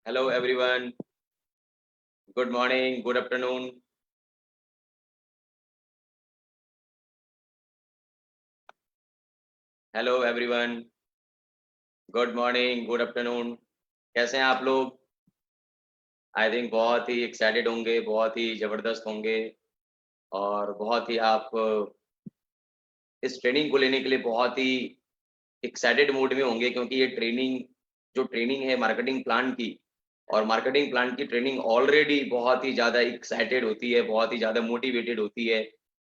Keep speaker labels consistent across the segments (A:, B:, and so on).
A: Hello everyone. Good morning, good afternoon. Hello everyone. Good morning, good afternoon. कैसे हैं आप लोग? आई थिंक बहुत ही एक्साइटेड होंगे, बहुत ही जबरदस्त होंगे और बहुत ही आप इस ट्रेनिंग को लेने के लिए बहुत ही एक्साइटेड मूड में होंगे क्योंकि ये ट्रेनिंग है मार्केटिंग प्लान की और मार्केटिंग प्लान की ट्रेनिंग ऑलरेडी बहुत ही ज़्यादा एक्साइटेड होती है, बहुत ही ज़्यादा मोटिवेटेड होती है,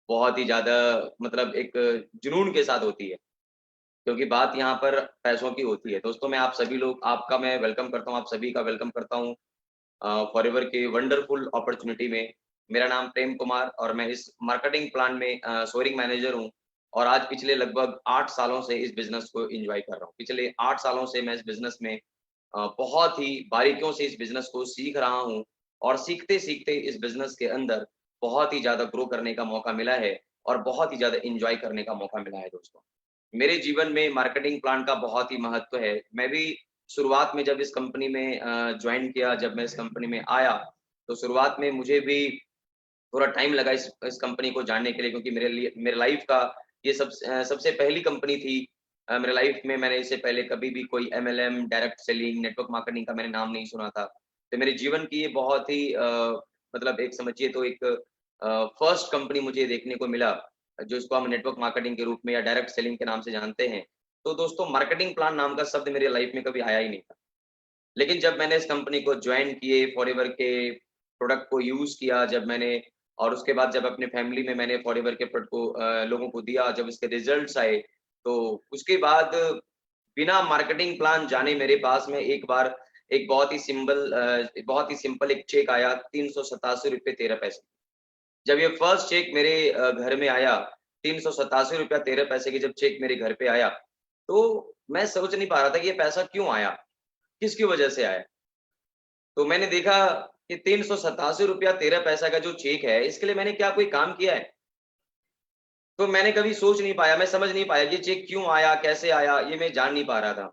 A: बहुत ही ज़्यादा मतलब एक जुनून के साथ होती है। क्योंकि बात यहाँ पर पैसों की होती है। दोस्तों मैं आप सभी लोग आपका मैं वेलकम करता हूँ, आप सभी का वेलकम करता हूँ फॉरएवर के वंडरफुल अपॉर्च्युनिटी में। मेरा नाम प्रेम कुमार और मैं इस मार्केटिंग प्लान में सोअरिंग मैनेजर हूँ और आज पिछले लगभग 8 सालों से इस बिज़नेस को एन्जॉय कर रहा हूँ। पिछले 8 सालों से मैं इस बिज़नेस में बहुत ही बारीकियों से इस बिज़नेस को सीख रहा हूँ और सीखते-सीखते इस बिज़नेस के अंदर बहुत ही ज़्यादा ग्रो करने का मौका मिला है और बहुत ही ज़्यादा एन्जॉय करने का मौका मिला है दोस्तों। मेरे जीवन में मार्केटिंग प्लान का बहुत ही महत्व है। मैं भी शुरुआत में जब इस कंपनी में जॉइन किया, जब मैं इस कंपनी में आया, तो शुरुआत में मुझे भी थोड़ा टाइम लगा इस कंपनी को जानने के लिए क्योंकि मेरे लाइफ़ का ये सबसे पहली कंपनी थी। मेरे लाइफ़ में मैंने इससे पहले कभी भी कोई MLM, direct selling, network marketing का मैंने नाम नहीं सुना था। तो मेरे जीवन की ये बहुत ही मतलब एक समझिए तो एक फर्स्ट कंपनी मुझे देखने को मिला, जो इसको हम नेटवर्क मार्केटिंग के रूप में या डायरेक्ट सेलिंग के नाम से जानते हैं। तो दोस्तों मार्केटिंग प्लान नाम का शब्द मेरे लाइफ़ में कभी आया ही नहीं था। लेकिन जब मैंने इस कंपनी को जॉइन किए, फॉरएवर के प्रोडक्ट को यूज़ किया, जब मैंने और उसके बाद जब अपने फैमिली में मैंने फॉरएवर के प्रोडक्ट को लोगों को दिया, जब इसके रिज़ल्ट्स आए, तो उसके बाद बिना मार्केटिंग प्लान जाने मेरे पास में एक बार एक बहुत ही सिंपल एक चेक आया ₹387.13। जब ये फर्स्ट चेक मेरे घर में आया, ₹387.13 की जब चेक मेरे घर पे आया, तो मैं सोच नहीं पा रहा था कि ये पैसा क्यों आया? किसकी वजह से आया? तो मैंने देखा कि ₹387.13 का जो चेक है, इसके लिए मैंने क्या कोई काम किया है? तो मैंने कभी सोच नहीं पाया, मैं समझ नहीं पाया, ये चेक क्यों आया, कैसे आया, ये मैं जान नहीं पा रहा था।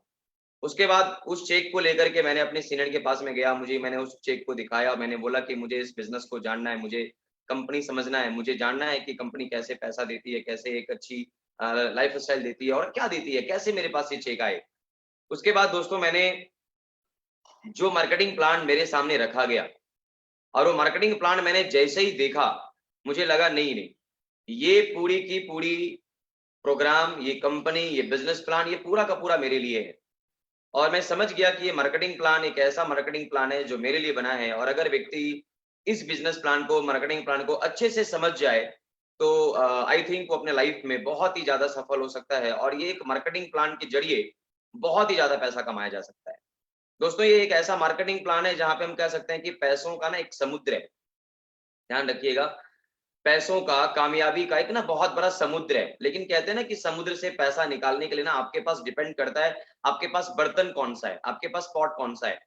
A: उसके बाद उस चेक को लेकर के मैंने अपने सीनियर के पास में गया, मैंने उस चेक को दिखाया, मैंने बोला कि मुझे इस बिज़नेस को जानना है, मुझे कंपनी समझना है, मुझे जानना है कि कंपनी कैसे पैसा देती है, कैसे एक अच्छी लाइफ़स्टाइल देती है और क्या देती है, कैसे मेरे पास ये चेक आए। उसके बाद दोस्तों मैंने जो मार्केटिंग प्लान मेरे सामने रखा गया और वो मार्केटिंग प्लान मैंने जैसे ही देखा, मुझे लगा नहीं, ये पूरी की पूरी प्रोग्राम, ये कंपनी, ये बिज़नेस प्लान, ये पूरा का पूरा मेरे लिए है। और मैं समझ गया कि ये मार्केटिंग प्लान एक ऐसा मार्केटिंग प्लान है जो मेरे लिए बना है और अगर व्यक्ति इस बिज़नेस प्लान को, मार्केटिंग प्लान को अच्छे से समझ जाए, तो आई थिंक वो अपने लाइफ में बहुत ही ज़्यादा सफल हो सकता है और ये एक मार्केटिंग प्लान के ज़रिए बहुत ही ज़्यादा पैसा कमाया जा सकता है। दोस्तों ये एक ऐसा मार्केटिंग प्लान है जहाँ पे हम कह सकते हैं कि पैसों का ना एक समुद्र है। ध्यान रखिएगा, पैसों का, कामयाबी का एक ना बहुत बड़ा समुद्र है। लेकिन कहते हैं ना कि समुद्र से पैसा निकालने के लिए ना आपके पास डिपेंड करता है, आपके पास बर्तन कौन-सा है, आपके पास पॉट कौन-सा है।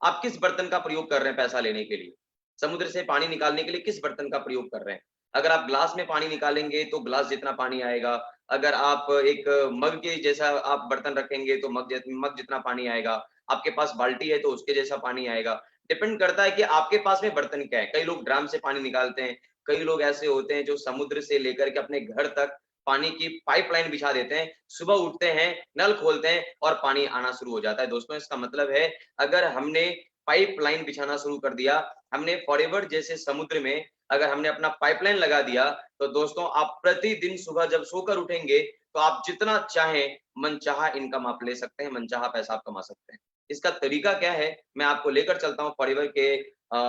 A: आप किस बर्तन का प्रयोग कर रहे हैं पैसा लेने के लिए? समुद्र से पानी निकालने के लिए किस बर्तन का प्रयोग कर रहे हैं? अगर आप ग्लास में पानी निकालेंगे तो ग्लास जितना पानी आएगा। अगर आप एक मग के जैसा आप बर्तन रखेंगे तो मग जितना पानी आएगा। आपके पास बाल्टी है तो उसके जैसा पानी आएगा। डिपेंड करता है कि आपके पास में बर्तन क्या है। कई लोग ड्रम से पानी निकालते हैं, कई लोग ऐसे होते हैं जो समुद्र से लेकर के अपने घर तक पानी की पाइपलाइन बिछा देते हैं। सुबह उठते हैं, नल खोलते हैं और पानी आना शुरू हो जाता है। दोस्तों इसका मतलब है अगर हमने पाइपलाइन बिछाना शुरू कर दिया, हमने फॉरएवर जैसे समुद्र में अगर हमने अपना पाइपलाइन लगा दिया, तो दोस्तों आप प्रतिदिन सुबह जब सोकर उठेंगे, तो आप जितना चाहें मनचाहा इनकम आप ले सकते हैं, मनचाहा पैसा आप कमा सकते हैं। इसका तरीका क्या है? मैं आपको लेकर चलता हूँ फॉरएवर के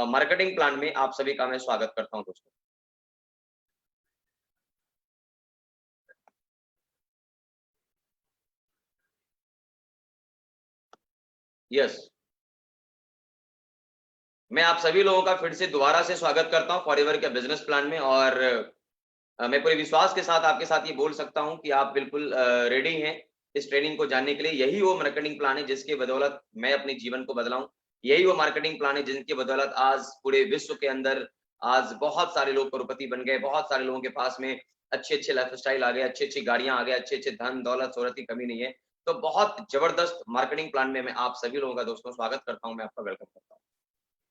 A: मार्केटिंग प्लान में, आप सभी का मैं स्वागत करता हूँ दोस्तों। यस, मैं आप सभी लोगों का फिर से दोबारा से स्वागत करता हूँ फॉरएवर के बिज़नेस प्लान में और मैं पूरे विश्वास के साथ आपके साथ ये बोल सकता हूँ कि आप बिल्कुल रेडी हैं इस ट्रेनिंग को जानने के लिए। यही वो मार्केटिंग प्लान है जिसकी बदौलत मैं अपने जीवन को बदला हूँ। यही वो मार्केटिंग प्लान है जिनकी बदौलत आज पूरे विश्व के अंदर आज बहुत सारे लोग करोड़पति बन गए, बहुत सारे लोगों के पास में अच्छे-अच्छे लाइफ़स्टाइल आ गए, अच्छी-अच्छी गाड़ियाँ आ गए, अच्छे-अच्छे धन, दौलत, शोहरत की कमी नहीं है। तो बहुत जबरदस्त मार्केटिंग प्लान में मैं आप सभी लोगों का दोस्तों स्वागत करता हूं, मैं आपका वेलकम करता हूं।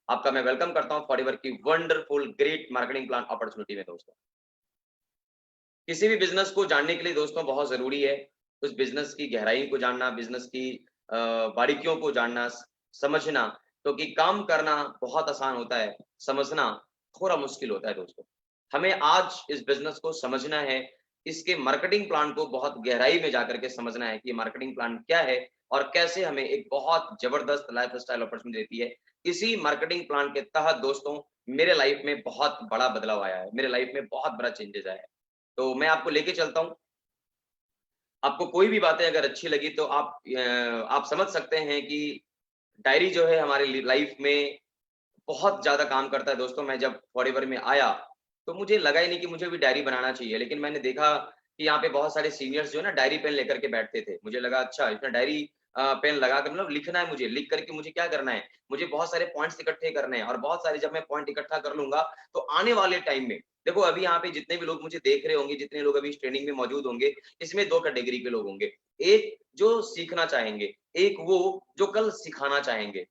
A: आपका मैं वेलकम करता हूं फॉरएवर की wonderful great marketing plan opportunity में दोस्तों। किसी भी बिजनेस को जानने के लिए दोस्तों बहुत जरूरी है उस बिजनेस की गहराई को जानना, बिजनेस की बारीकियों को जानना, समझना। क्योंकि काम करना बहुत आसान होता है, समझना थोड़ा मुश्किल होता है दोस्तों। हमें आज इस बिजनेस को समझना है, इसके मार्केटिंग प्लान को बहुत गहराई में जाकर के समझना है कि ये मार्केटिंग प्लान क्या है और कैसे हमें एक बहुत जबरदस्त लाइफस्टाइल अपॉर्चुनिटी देती है। इसी मार्केटिंग प्लान के तहत दोस्तों मेरे लाइफ में बहुत बड़ा बदलाव आया है, मेरे लाइफ में बहुत बड़ा चेंजेस आया है। तो मैं आपको लेके चलता हूँ। आपको कोई भी बातें अगर अच्छी लगी तो आप समझ सकते हैं कि डायरी जो है हमारी लाइफ में बहुत ज़्यादा काम करता है दोस्तों। मैं जब फॉरएवर में आया, तो मुझे लगा ही नहीं कि मुझे भी डायरी बनाना चाहिए, लेकिन मैंने देखा कि यहाँ पे बहुत सारे सीनियर्स जो है ना डायरी पेन लेकर के बैठते थे। मुझे लगा अच्छा इसमें डायरी पेन लगा कर मतलब लिखना है मुझे, लिख करके मुझे क्या करना है, मुझे बहुत सारे पॉइंट्स इकट्ठे करने हैं और बहुत सारे जब मैं पॉइंट इकट्ठा कर लूँगा, तो आने वाले टाइम में देखो अभी यहाँ पे जितने भी लोग मुझे देख रहे होंगे, जितने लोग अभी इस ट्रेनिंग में मौजूद होंगे, इसमें 2 कैटेगरी के लोग होंगे। एक जो सीखना चाहेंगे, एक वो जो कल सिखाना चाहेंगे।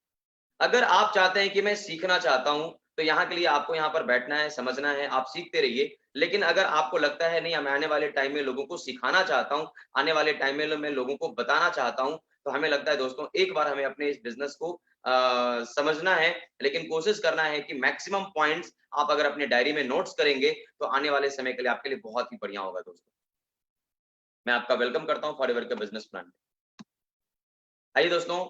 A: अगर आप चाहते हैं कि मैं सीखना चाहता हूँ, तो यहाँ के लिए आपको यहाँ पर बैठना है, समझना है, आप सीखते रहिए। लेकिन अगर आपको लगता है नहीं मैं आने वाले टाइम में लोगों को सिखाना चाहता हूँ, आने वाले टाइम में मैं लोगों को बताना चाहता हूँ, तो हमें लगता है दोस्तों एक बार हमें अपने इस बिज़नेस को समझना है, लेकिन कोशिश करना है कि मैक्सिमम पॉइंट्स आप अगर अपनी डायरी में नोट्स करेंगे, तो आने वाले समय के लिए आपके लिए बहुत ही बढ़िया होगा दोस्तों। मैं आपका वेलकम करता हूँ फॉरएवर के बिज़नेस प्लान में। आइए दोस्तों,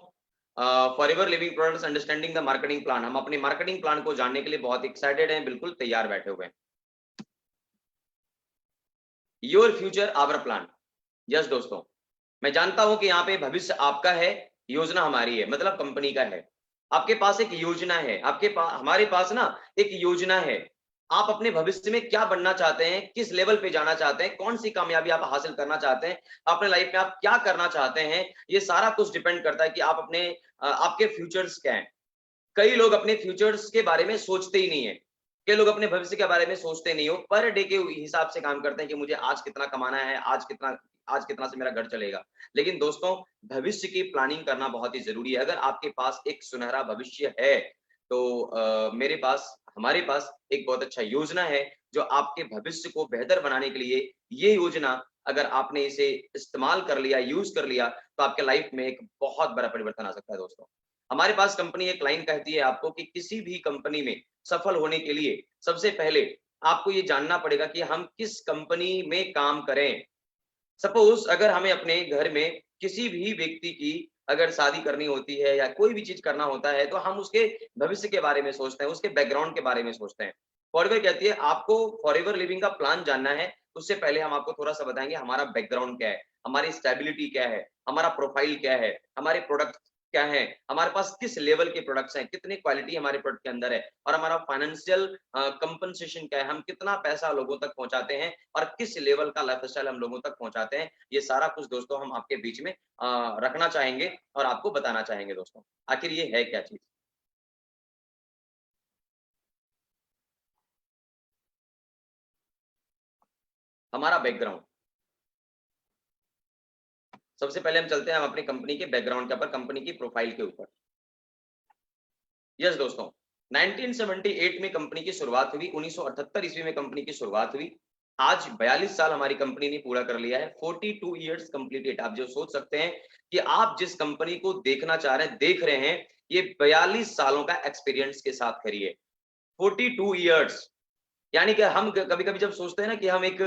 A: forever living products understanding the marketing plan, हम अपने मार्केटिंग प्लान को जानने के लिए बहुत एक्साइटेड हैं, बिल्कुल तैयार बैठे हुए हैं। Your future our plan. Yes दोस्तों, मैं जानता हूं कि यहाँ पे भविष्य आपका है, योजना हमारी है, मतलब कंपनी का है। आपके पास एक योजना है, आपके पास हमारे पास ना एक योजना है। आप अपने भविष्य में क्या बनना चाहते हैं, किस लेवल पे जाना चाहते हैं, कौन सी कामयाबी आप हासिल करना चाहते हैं, अपने लाइफ में आप क्या करना चाहते हैं, ये सारा कुछ डिपेंड करता है कि आप अपने आपके फ्यूचर्स क्या हैं। कई लोग अपने फ्यूचर्स के बारे में सोचते ही नहीं है। कई लोग अपने भविष्य के बारे में सोचते नहीं हो, पर डे के हिसाब से काम करते हैं कि मुझे आज कितना कमाना है, आज कितना से मेरा घर चलेगा। लेकिन दोस्तों भविष्य की प्लानिंग करना बहुत ही ज़रूरी है। अगर आपके पास एक सुनहरा भविष्य है, तो मेरे पास हमारे पास एक बहुत अच्छा योजना है, जो आपके भविष्य को बेहतर बनाने के लिए ये योजना अगर आपने इसे इस्तेमाल कर लिया, यूज़ कर लिया, तो आपके लाइफ में एक बहुत बड़ा परिवर्तन आ सकता है दोस्तों। हमारे पास कंपनी एक लाइन कहती है आपको कि किसी भी कंपनी में सफल होने के लिए सबसे पहले आपको ये जानना पड़ेगा कि हम किस कंपनी में काम करें। सपोज अगर हमें अपने घर में किसी भी व्यक्ति की अगर शादी करनी होती है या कोई भी चीज करना होता है, तो हम उसके भविष्य के बारे में सोचते हैं, उसके बैकग्राउंड के बारे में सोचते हैं। फॉरएवर कहती है आपको फॉरएवर लिविंग का प्लान जानना है, उससे पहले हम आपको थोड़ा सा बताएंगे हमारा बैकग्राउंड क्या है, हमारी स्टेबिलिटी क्या है, हमारा प्रोफाइल क्या है, हमारे प्रोडक्ट क्या है, हमारे पास किस लेवल के प्रोडक्ट्स हैं, कितनी क्वालिटी हमारे प्रोडक्ट के अंदर है, और हमारा फाइनेंशियल कंपनसेशन क्या है, हम कितना पैसा लोगों तक पहुंचाते हैं और किस लेवल का लाइफस्टाइल हम लोगों तक पहुंचाते हैं। ये सारा कुछ दोस्तों हम आपके बीच में रखना चाहेंगे और आपको बताना चाहेंगे दोस्तों। आखिर ये है क्या चीज? हमारा बैकग्राउंड। सबसे पहले हम चलते हैं हम अपनी कंपनी के बैकग्राउंड के ऊपर, कंपनी की प्रोफाइल के ऊपर। यस दोस्तों, 1978 में कंपनी की शुरुआत हुई, 1978 ईस्वी में कंपनी की शुरुआत हुई। आज 42 साल हमारी कंपनी ने पूरा कर लिया है। 42 इयर्स कंप्लीटेड। आप जो सोच सकते हैं कि आप जिस कंपनी को देखना चाह रहे हैं, देख रहे हैं, ये 42 सालों का एक्सपीरियंस के साथ करिए। 42 इयर्स यानी कि हम कभी-कभी जब सोचते हैं ना कि हम एक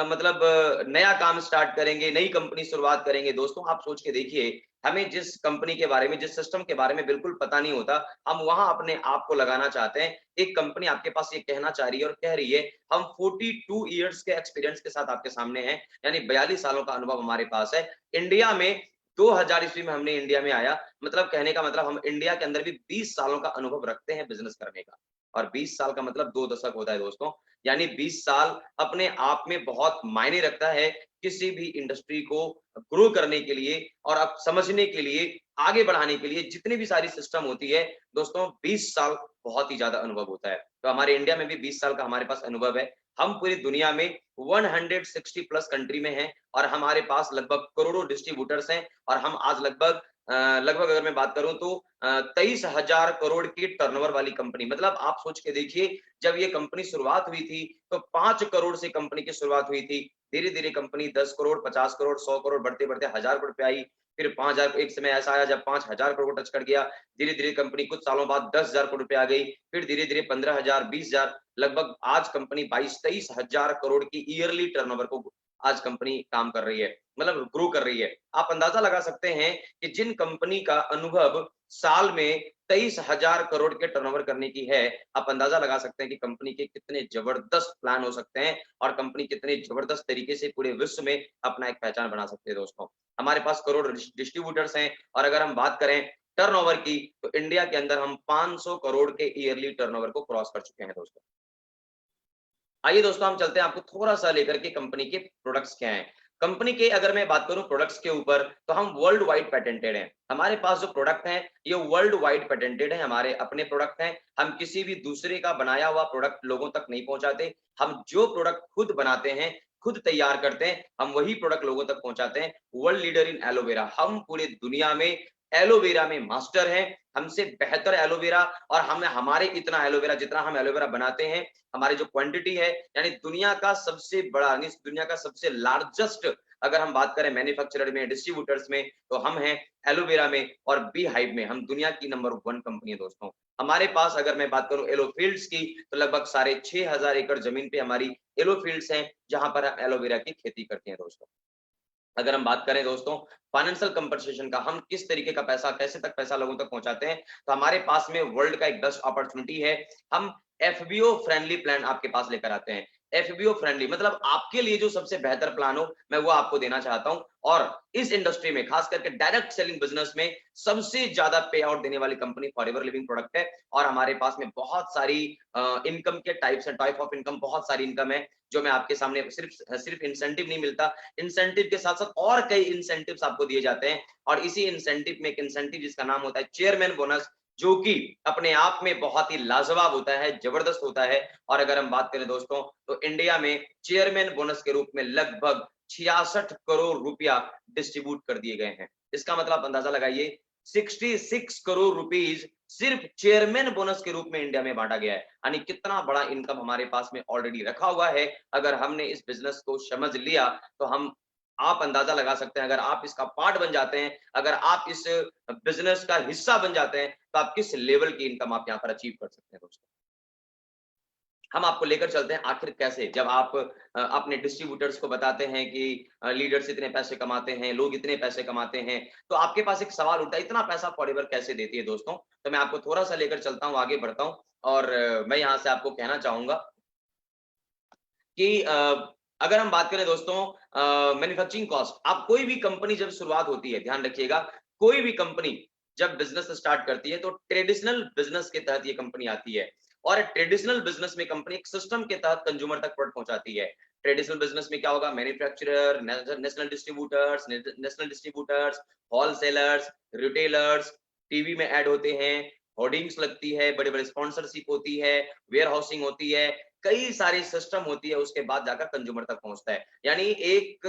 A: मतलब नया काम स्टार्ट करेंगे, नई कंपनी शुरुआत करेंगे, दोस्तों आप सोच के देखिए, हमें जिस कंपनी के बारे में, जिस सिस्टम के बारे में बिल्कुल पता नहीं होता, हम वहाँ अपने आप को लगाना चाहते हैं। एक कंपनी आपके पास ये कहना चाह रही है और कह रही है, हम 42 इयर्स के एक्सपीरियंस के साथ आपके सामने हैं, यानी 42 सालों का अनुभव हमारे पास है। इंडिया में 2000 ईस्वी में हमने इंडिया में आया, मतलब कहने का मतलब हम इंडिया के अंदर भी 20 सालों का अनुभव रखते हैं बिज़नेस करने का। और 20 साल का मतलब 2 दशक होता है दोस्तों। यानी 20 साल अपने आप में बहुत मायने रखता है किसी भी इंडस्ट्री को ग्रो करने के लिए और आप समझने के लिए, आगे बढ़ाने के लिए जितनी भी सारी सिस्टम होती है, दोस्तों 20 साल बहुत ही ज़्यादा अनुभव होता है। तो हमारे इंडिया में भी 20 साल का हमारे पास अनुभव है। हम पूरी दुनिया में 160 प्लस कंट्री में हैं और हमारे पास लगभग करोड़ों डिस्ट्रीब्यूटर्स हैं और हम आज लगभग अगर मैं बात करूं तो 23,000 करोड़ की टर्नओवर वाली कंपनी। मतलब आप सोच के देखिए, जब ये कंपनी शुरुआत हुई थी तो 5 करोड़ से कंपनी की शुरुआत हुई थी। धीरे धीरे कंपनी 10 करोड़, 50 करोड़, 100 करोड़, बढ़ते बढ़ते 1000 करोड़ पे आई। फिर 5000, एक समय ऐसा आया जब 5000 करोड़ को टच कर गया। धीरे धीरे कंपनी कुछ सालों बाद 10,000 करोड़ पे आ गई। फिर धीरे धीरे 15,000, 20,000, लगभग आज कंपनी 22-23,000 करोड़ की ईयरली टर्नओवर को आज कंपनी काम कर रही है, मतलब ग्रो कर रही है। आप अंदाजा लगा सकते हैं कि जिन कंपनी का अनुभव साल में 23,000 करोड़ के टर्नओवर करने की है, आप अंदाजा लगा सकते हैं कि कंपनी के कितने जबरदस्त प्लान हो सकते हैं और कंपनी कितने जबरदस्त तरीके से पूरे विश्व में अपना एक पहचान बना सकते हैं। दोस्तों, हमारे पास करोड़ डिस्ट्रीब्यूटर्स हैं और अगर हम बात करें टर्नओवर की, तो इंडिया के अंदर हम 500 करोड़ के ईयरली टर्नओवर को क्रॉस कर चुके हैं। दोस्तों, आइए दोस्तों हम चलते हैं आपको थोड़ा सा लेकर के कंपनी के प्रोडक्ट्स क्या हैं। कंपनी के अगर मैं बात करूं प्रोडक्ट्स के ऊपर, तो हम वर्ल्ड वाइड पेटेंटेड हैं। हमारे पास जो प्रोडक्ट हैं ये वर्ल्ड वाइड पेटेंटेड है, हमारे अपने प्रोडक्ट हैं। हम किसी भी दूसरे का बनाया हुआ प्रोडक्ट लोगों तक नहीं पहुंचाते। हम जो प्रोडक्ट खुद बनाते हैं, खुद तैयार करते हैं, हम वही प्रोडक्ट लोगों तक पहुंचाते हैं। वर्ल्ड लीडर इन एलोवेरा, हम पूरे दुनिया में एलोवेरा में मास्टर हैं। हमसे बेहतर एलोवेरा, और हम हमारे इतना एलोवेरा जितना हम एलोवेरा बनाते हैं, हमारी जो क्वांटिटी है, यानी दुनिया का सबसे बड़ा, दुनिया का सबसे लार्जेस्ट अगर हम बात करें मैन्युफैक्चरर में, डिस्ट्रीब्यूटर्स में, तो हम हैं एलोवेरा में और बी हाइव में। हम दुनिया की नंबर 1 कंपनी है। दोस्तों, हमारे पास अगर मैं बात करूं एलो फील्ड्स की, तो लगभग 6,500 एकड़ जमीन पे हमारी एलो फील्ड्स हैं, जहां पर हम एलोवेरा की खेती करते हैं। दोस्तों, अगर हम बात करें दोस्तों फाइनेंशियल कंपनसेशन का, हम किस तरीके का पैसा, कैसे तक पैसा लोगों तक पहुंचाते हैं, तो हमारे पास में वर्ल्ड का एक बेस्ट अपॉर्चुनिटी है। हम एफबीओ फ्रेंडली प्लान आपके पास लेकर आते हैं। एफबीओ फ्रेंडली मतलब आपके लिए जो सबसे बेहतर प्लान हो, मैं वो आपको देना चाहता हूं। और इस इंडस्ट्री में, खास करके डायरेक्ट सेलिंग बिजनेस में, सबसे ज्यादा पे आउट देने वाली कंपनी फॉरएवर लिविंग प्रोडक्ट है। और हमारे पास में बहुत सारी इनकम के टाइप्स है, टाइप ऑफ इनकम, बहुत सारी इनकम है जो मैं आपके सामने, सिर्फ इंसेंटिव नहीं मिलता, इंसेंटिव के साथ साथ और कई इंसेंटिव्स आपको दिए जाते हैं। और इसी इंसेंटिव में एक इंसेंटिव जिसका नाम होता है चेयरमैन बोनस, जो कि अपने आप में बहुत ही लाजवाब होता है, जबरदस्त होता है। और अगर हम बात करें दोस्तों, तो इंडिया में चेयरमैन बोनस के रूप में लगभग 66 करोड़ रुपया डिस्ट्रीब्यूट कर दिए गए हैं। इसका मतलब अंदाजा लगाइए, 66 करोड़ रुपीज सिर्फ चेयरमैन बोनस के रूप में इंडिया में बांटा गया है। यानी कितना बड़ा इनकम हमारे पास में ऑलरेडी रखा हुआ है। अगर हमने इस बिजनेस को समझ लिया, तो हम, आप अंदाजा लगा सकते हैं, अगर आप इसका पार्ट बन जाते हैं, अगर आप इस बिजनेस का हिस्सा बन जाते हैं, तो आप किस लेवल की इनकम आप यहाँ पर अचीव कर सकते हैं। दोस्तों, हम आपको लेकर चलते हैं आखिर कैसे, जब आप अपने डिस्ट्रीब्यूटर्स को बताते हैं कि लीडर्स इतने पैसे कमाते हैं, लोग इतने पैसे कमाते हैं, तो आपके पास एक सवाल उठता है, इतना पैसा फॉरएवर कैसे देती है। दोस्तों, तो मैं आपको थोड़ा सा लेकर चलता हूं, आगे बढ़ता हूं। और मैं यहां से आपको कहना चाहूंगा कि अगर हम बात करें दोस्तों मैन्युफैक्चरिंग कॉस्ट, आप कोई भी कंपनी जब शुरुआत होती है, ध्यान रखिएगा, कोई भी कंपनी जब बिजनेस स्टार्ट करती है, तो ट्रेडिशनल बिजनेस के तहत ये कंपनी आती है। और ट्रेडिशनल बिजनेस में कंपनी एक सिस्टम के तहत कंज्यूमर तक प्रोडक्ट पहुंचाती है। ट्रेडिशनल बिजनेस में क्या होगा, manufacturer, national distributors, wholesalers, retailers, TV में ऐड होते हैं, होर्डिंग्स लगती है, बड़े बड़े स्पॉन्सरशिप होती है, वेयर हाउसिंग होती है, कई सारी सिस्टम होती है, उसके बाद जाकर कंज्यूमर तक पहुंचता है। यानी एक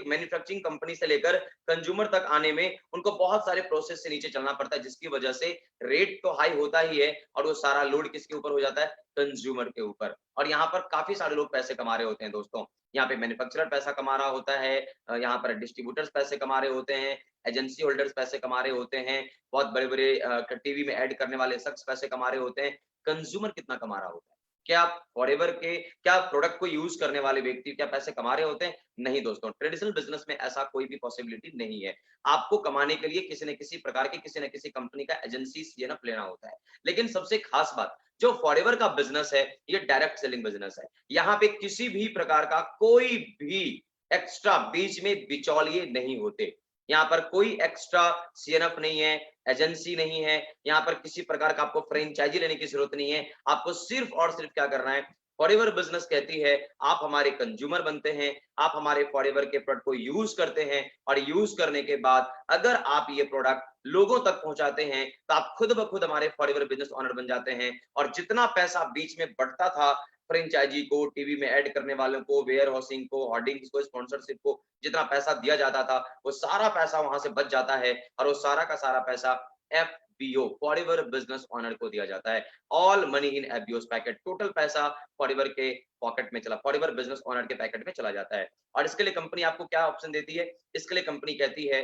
A: मैन्युफैक्चरिंग कंपनी से लेकर कंज्यूमर तक आने में उनको बहुत सारे प्रोसेस से नीचे चलना पड़ता है, जिसकी वजह से रेट तो हाई होता ही है, और वो सारा लोड किसके ऊपर हो जाता है, कंज्यूमर के ऊपर। और यहाँ पर काफी सारे लोग पैसे कमा रहे होते हैं। दोस्तों, यहाँ पे मैन्युफैक्चरर पैसा कमा रहा होता है, यहाँ पर डिस्ट्रीब्यूटर्स पैसे कमा रहे होते हैं, एजेंसी होल्डर्स पैसे कमा रहे होते हैं, बहुत बड़े बड़े टीवी में ऐड करने वाले शख्स पैसे कमा रहे होते हैं। कंज्यूमर कितना कमा रहा होता है? क्या फॉरएवर के, क्या प्रोडक्ट को यूज करने वाले व्यक्ति क्या पैसे कमा रहे होते हैं? नहीं दोस्तों, ट्रेडिशनल बिजनेस में ऐसा कोई भी पॉसिबिलिटी नहीं है। आपको कमाने के लिए किसी न किसी प्रकार की, किसी न किसी कंपनी का एजेंसी सीएनएफ लेना होता है। लेकिन सबसे खास बात, जो फॉरएवर का बिजनेस है, ये डायरेक्ट सेलिंग बिजनेस है। यहाँ पे किसी भी प्रकार का कोई भी एक्स्ट्रा बीच में बिचौलिए नहीं होते। यहाँ पर कोई एक्स्ट्रा सीएनएफ नहीं है, एजेंसी नहीं है, यहाँ पर किसी प्रकार का आपको फ्रेंचाइजी लेने की जरूरत नहीं है। आपको सिर्फ और सिर्फ क्या करना है, फॉरएवर बिजनेस कहती है आप हमारे कंज्यूमर बनते हैं, आप हमारे फॉरएवर के प्रोडक्ट को यूज करते हैं, और यूज करने के बाद अगर आप ये प्रोडक्ट लोगों तक पहुंचाते हैं, तो आप खुद ब खुद हमारे फॉरएवर बिजनेस ओनर बन जाते हैं। और जितना पैसा बीच में बढ़ता था, फ्रेंचाइजी को, टीवी में ऐड करने वालों को, वेयर हाउसिंग को, होर्डिंग्स को, स्पॉन्सरशिप को जितना पैसा दिया जाता था, वो सारा पैसा वहां से बच जाता है और वो सारा का सारा पैसा एफबीओ, फॉरएवर बिजनेस ओनर को दिया जाता है। All money in FBO's packet, total पैसा फॉरएवर के पॉकेट में चला, फॉरएवर बिजनेस ओनर के पैकेट में चला जाता है। और इसके लिए कंपनी आपको क्या ऑप्शन देती है? इसके लिए कंपनी कहती है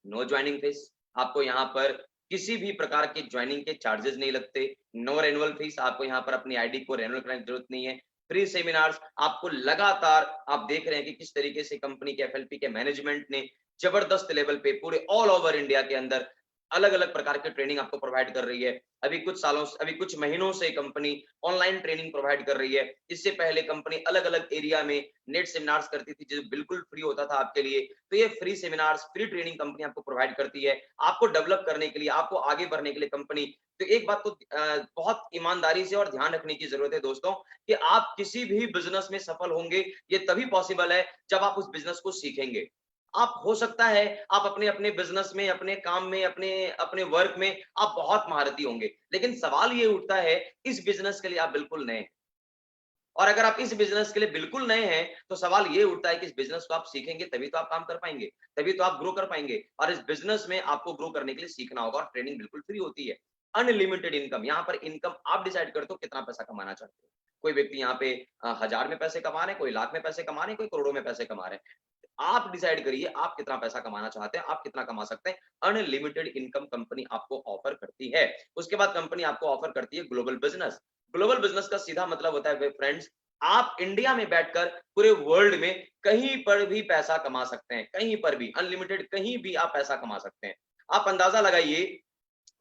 A: नो ज्वाइनिंग फीस, आपको यहाँ पर किसी भी प्रकार के ज्वाइनिंग के चार्जेस नहीं लगते। नो रेनुअल फीस, आपको यहाँ पर अपनी आईडी को रेनुअल कराने की जरूरत नहीं है। फ्री सेमिनार्स, आपको लगातार आप देख रहे हैं कि किस तरीके से कंपनी के एफएलपी के मैनेजमेंट ने जबरदस्त लेवल पे पूरे ऑल ओवर इंडिया के अंदर अलग अलग प्रकार की ट्रेनिंग आपको प्रोवाइड कर रही है। अभी कुछ महीनों से कंपनी ऑनलाइन ट्रेनिंग प्रोवाइड कर रही है। इससे पहले कंपनी अलग अलग एरिया में नेट सेमिनार्स करती थी जो बिल्कुल फ्री होता था आपके लिए। तो ये free seminars, free training company आपको प्रोवाइड करती है, आपको डेवलप करने के लिए, आपको आगे बढ़ने के लिए कंपनी। तो एक बात तो बहुत ईमानदारी से और ध्यान रखने की जरूरत है दोस्तों, कि आप किसी भी बिजनेस में सफल होंगे ये तभी पॉसिबल है जब आप उस बिजनेस को सीखेंगे। आप हो सकता है आप अपने अपने बिजनेस में, अपने काम में, अपने अपने वर्क में आप बहुत महारती होंगे, लेकिन सवाल ये उठता है इस बिजनेस के लिए आप बिल्कुल नए हैं। और अगर आप इस बिजनेस के लिए बिल्कुल नए हैं तो सवाल ये उठता है कि इस बिजनेस को आप सीखेंगे तभी तो आप काम कर पाएंगे, तभी तो आप ग्रो कर पाएंगे। और इस बिजनेस में आपको ग्रो करने के लिए सीखना होगा और ट्रेनिंग बिल्कुल फ्री होती है। अनलिमिटेड इनकम, यहाँ पर इनकम आप डिसाइड करते हो कितना पैसा कमाना चाहते हो। कोई व्यक्ति यहाँ पे 1000 में पैसे कमा रहे हैं, कोई लाख में पैसे कमा रहे हैं, कोई करोड़ों में पैसे कमा रहे हैं। आप डिसाइड करिए आप कितना पैसा कमाना चाहते हैं, आप कितना कमा सकते हैं। अनलिमिटेड इनकम कंपनी आपको ऑफर करती है। उसके बाद कंपनी आपको ऑफर करती है ग्लोबल बिजनेस। ग्लोबल बिजनेस का सीधा मतलब होता है फ्रेंड्स, आप इंडिया में बैठकर पूरे वर्ल्ड में कहीं पर भी पैसा कमा सकते हैं, कहीं पर भी अनलिमिटेड, कहीं भी आप पैसा कमा सकते हैं। आप अंदाजा लगाइए,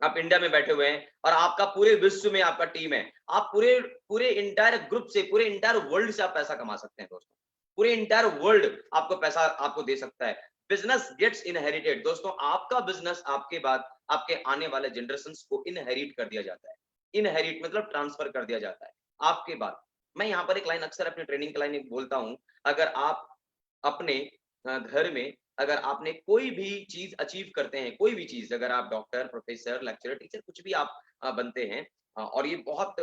A: आप इंडिया में बैठे हुए हैं और आपका पूरे विश्व में आपका टीम है, आप पूरे पूरे इंटायर ग्रुप से, पूरे इंटायर वर्ल्ड से आप पैसा कमा सकते हैं दोस्तों। पूरे इंटायर वर्ल्ड आपको पैसा आपको दे सकता है। बिजनेस गेट्स इनहेरिटेड दोस्तों, आपका बिजनेस आपके बाद आपके आने वाले जनरेशंस को इनहेरिट कर दिया जाता है। इनहेरिट मतलब ट्रांसफर कर दिया जाता है आपके बाद। मैं यहाँ पर एक लाइन अक्सर अपनी ट्रेनिंग की लाइन बोलता हूँ, अगर आप अपने घर में अगर आपने कोई भी चीज अचीव करते हैं, कोई भी चीज, अगर आप डॉक्टर, प्रोफेसर, लेक्चरर, टीचर कुछ भी आप बनते हैं, और ये बहुत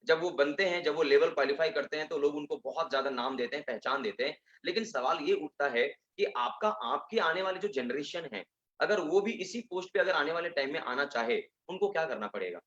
A: जब वो बनते हैं, जब वो लेवल क्वालिफाई करते हैं तो लोग उनको बहुत ज्यादा नाम देते हैं, पहचान देते हैं। लेकिन सवाल ये उठता है कि आपकी आने वाली जो जनरेशन है, अगर वो भी इसी पोस्ट पे अगर आने वाले टाइम में आना चाहे, उनको क्या करना पड़ेगा?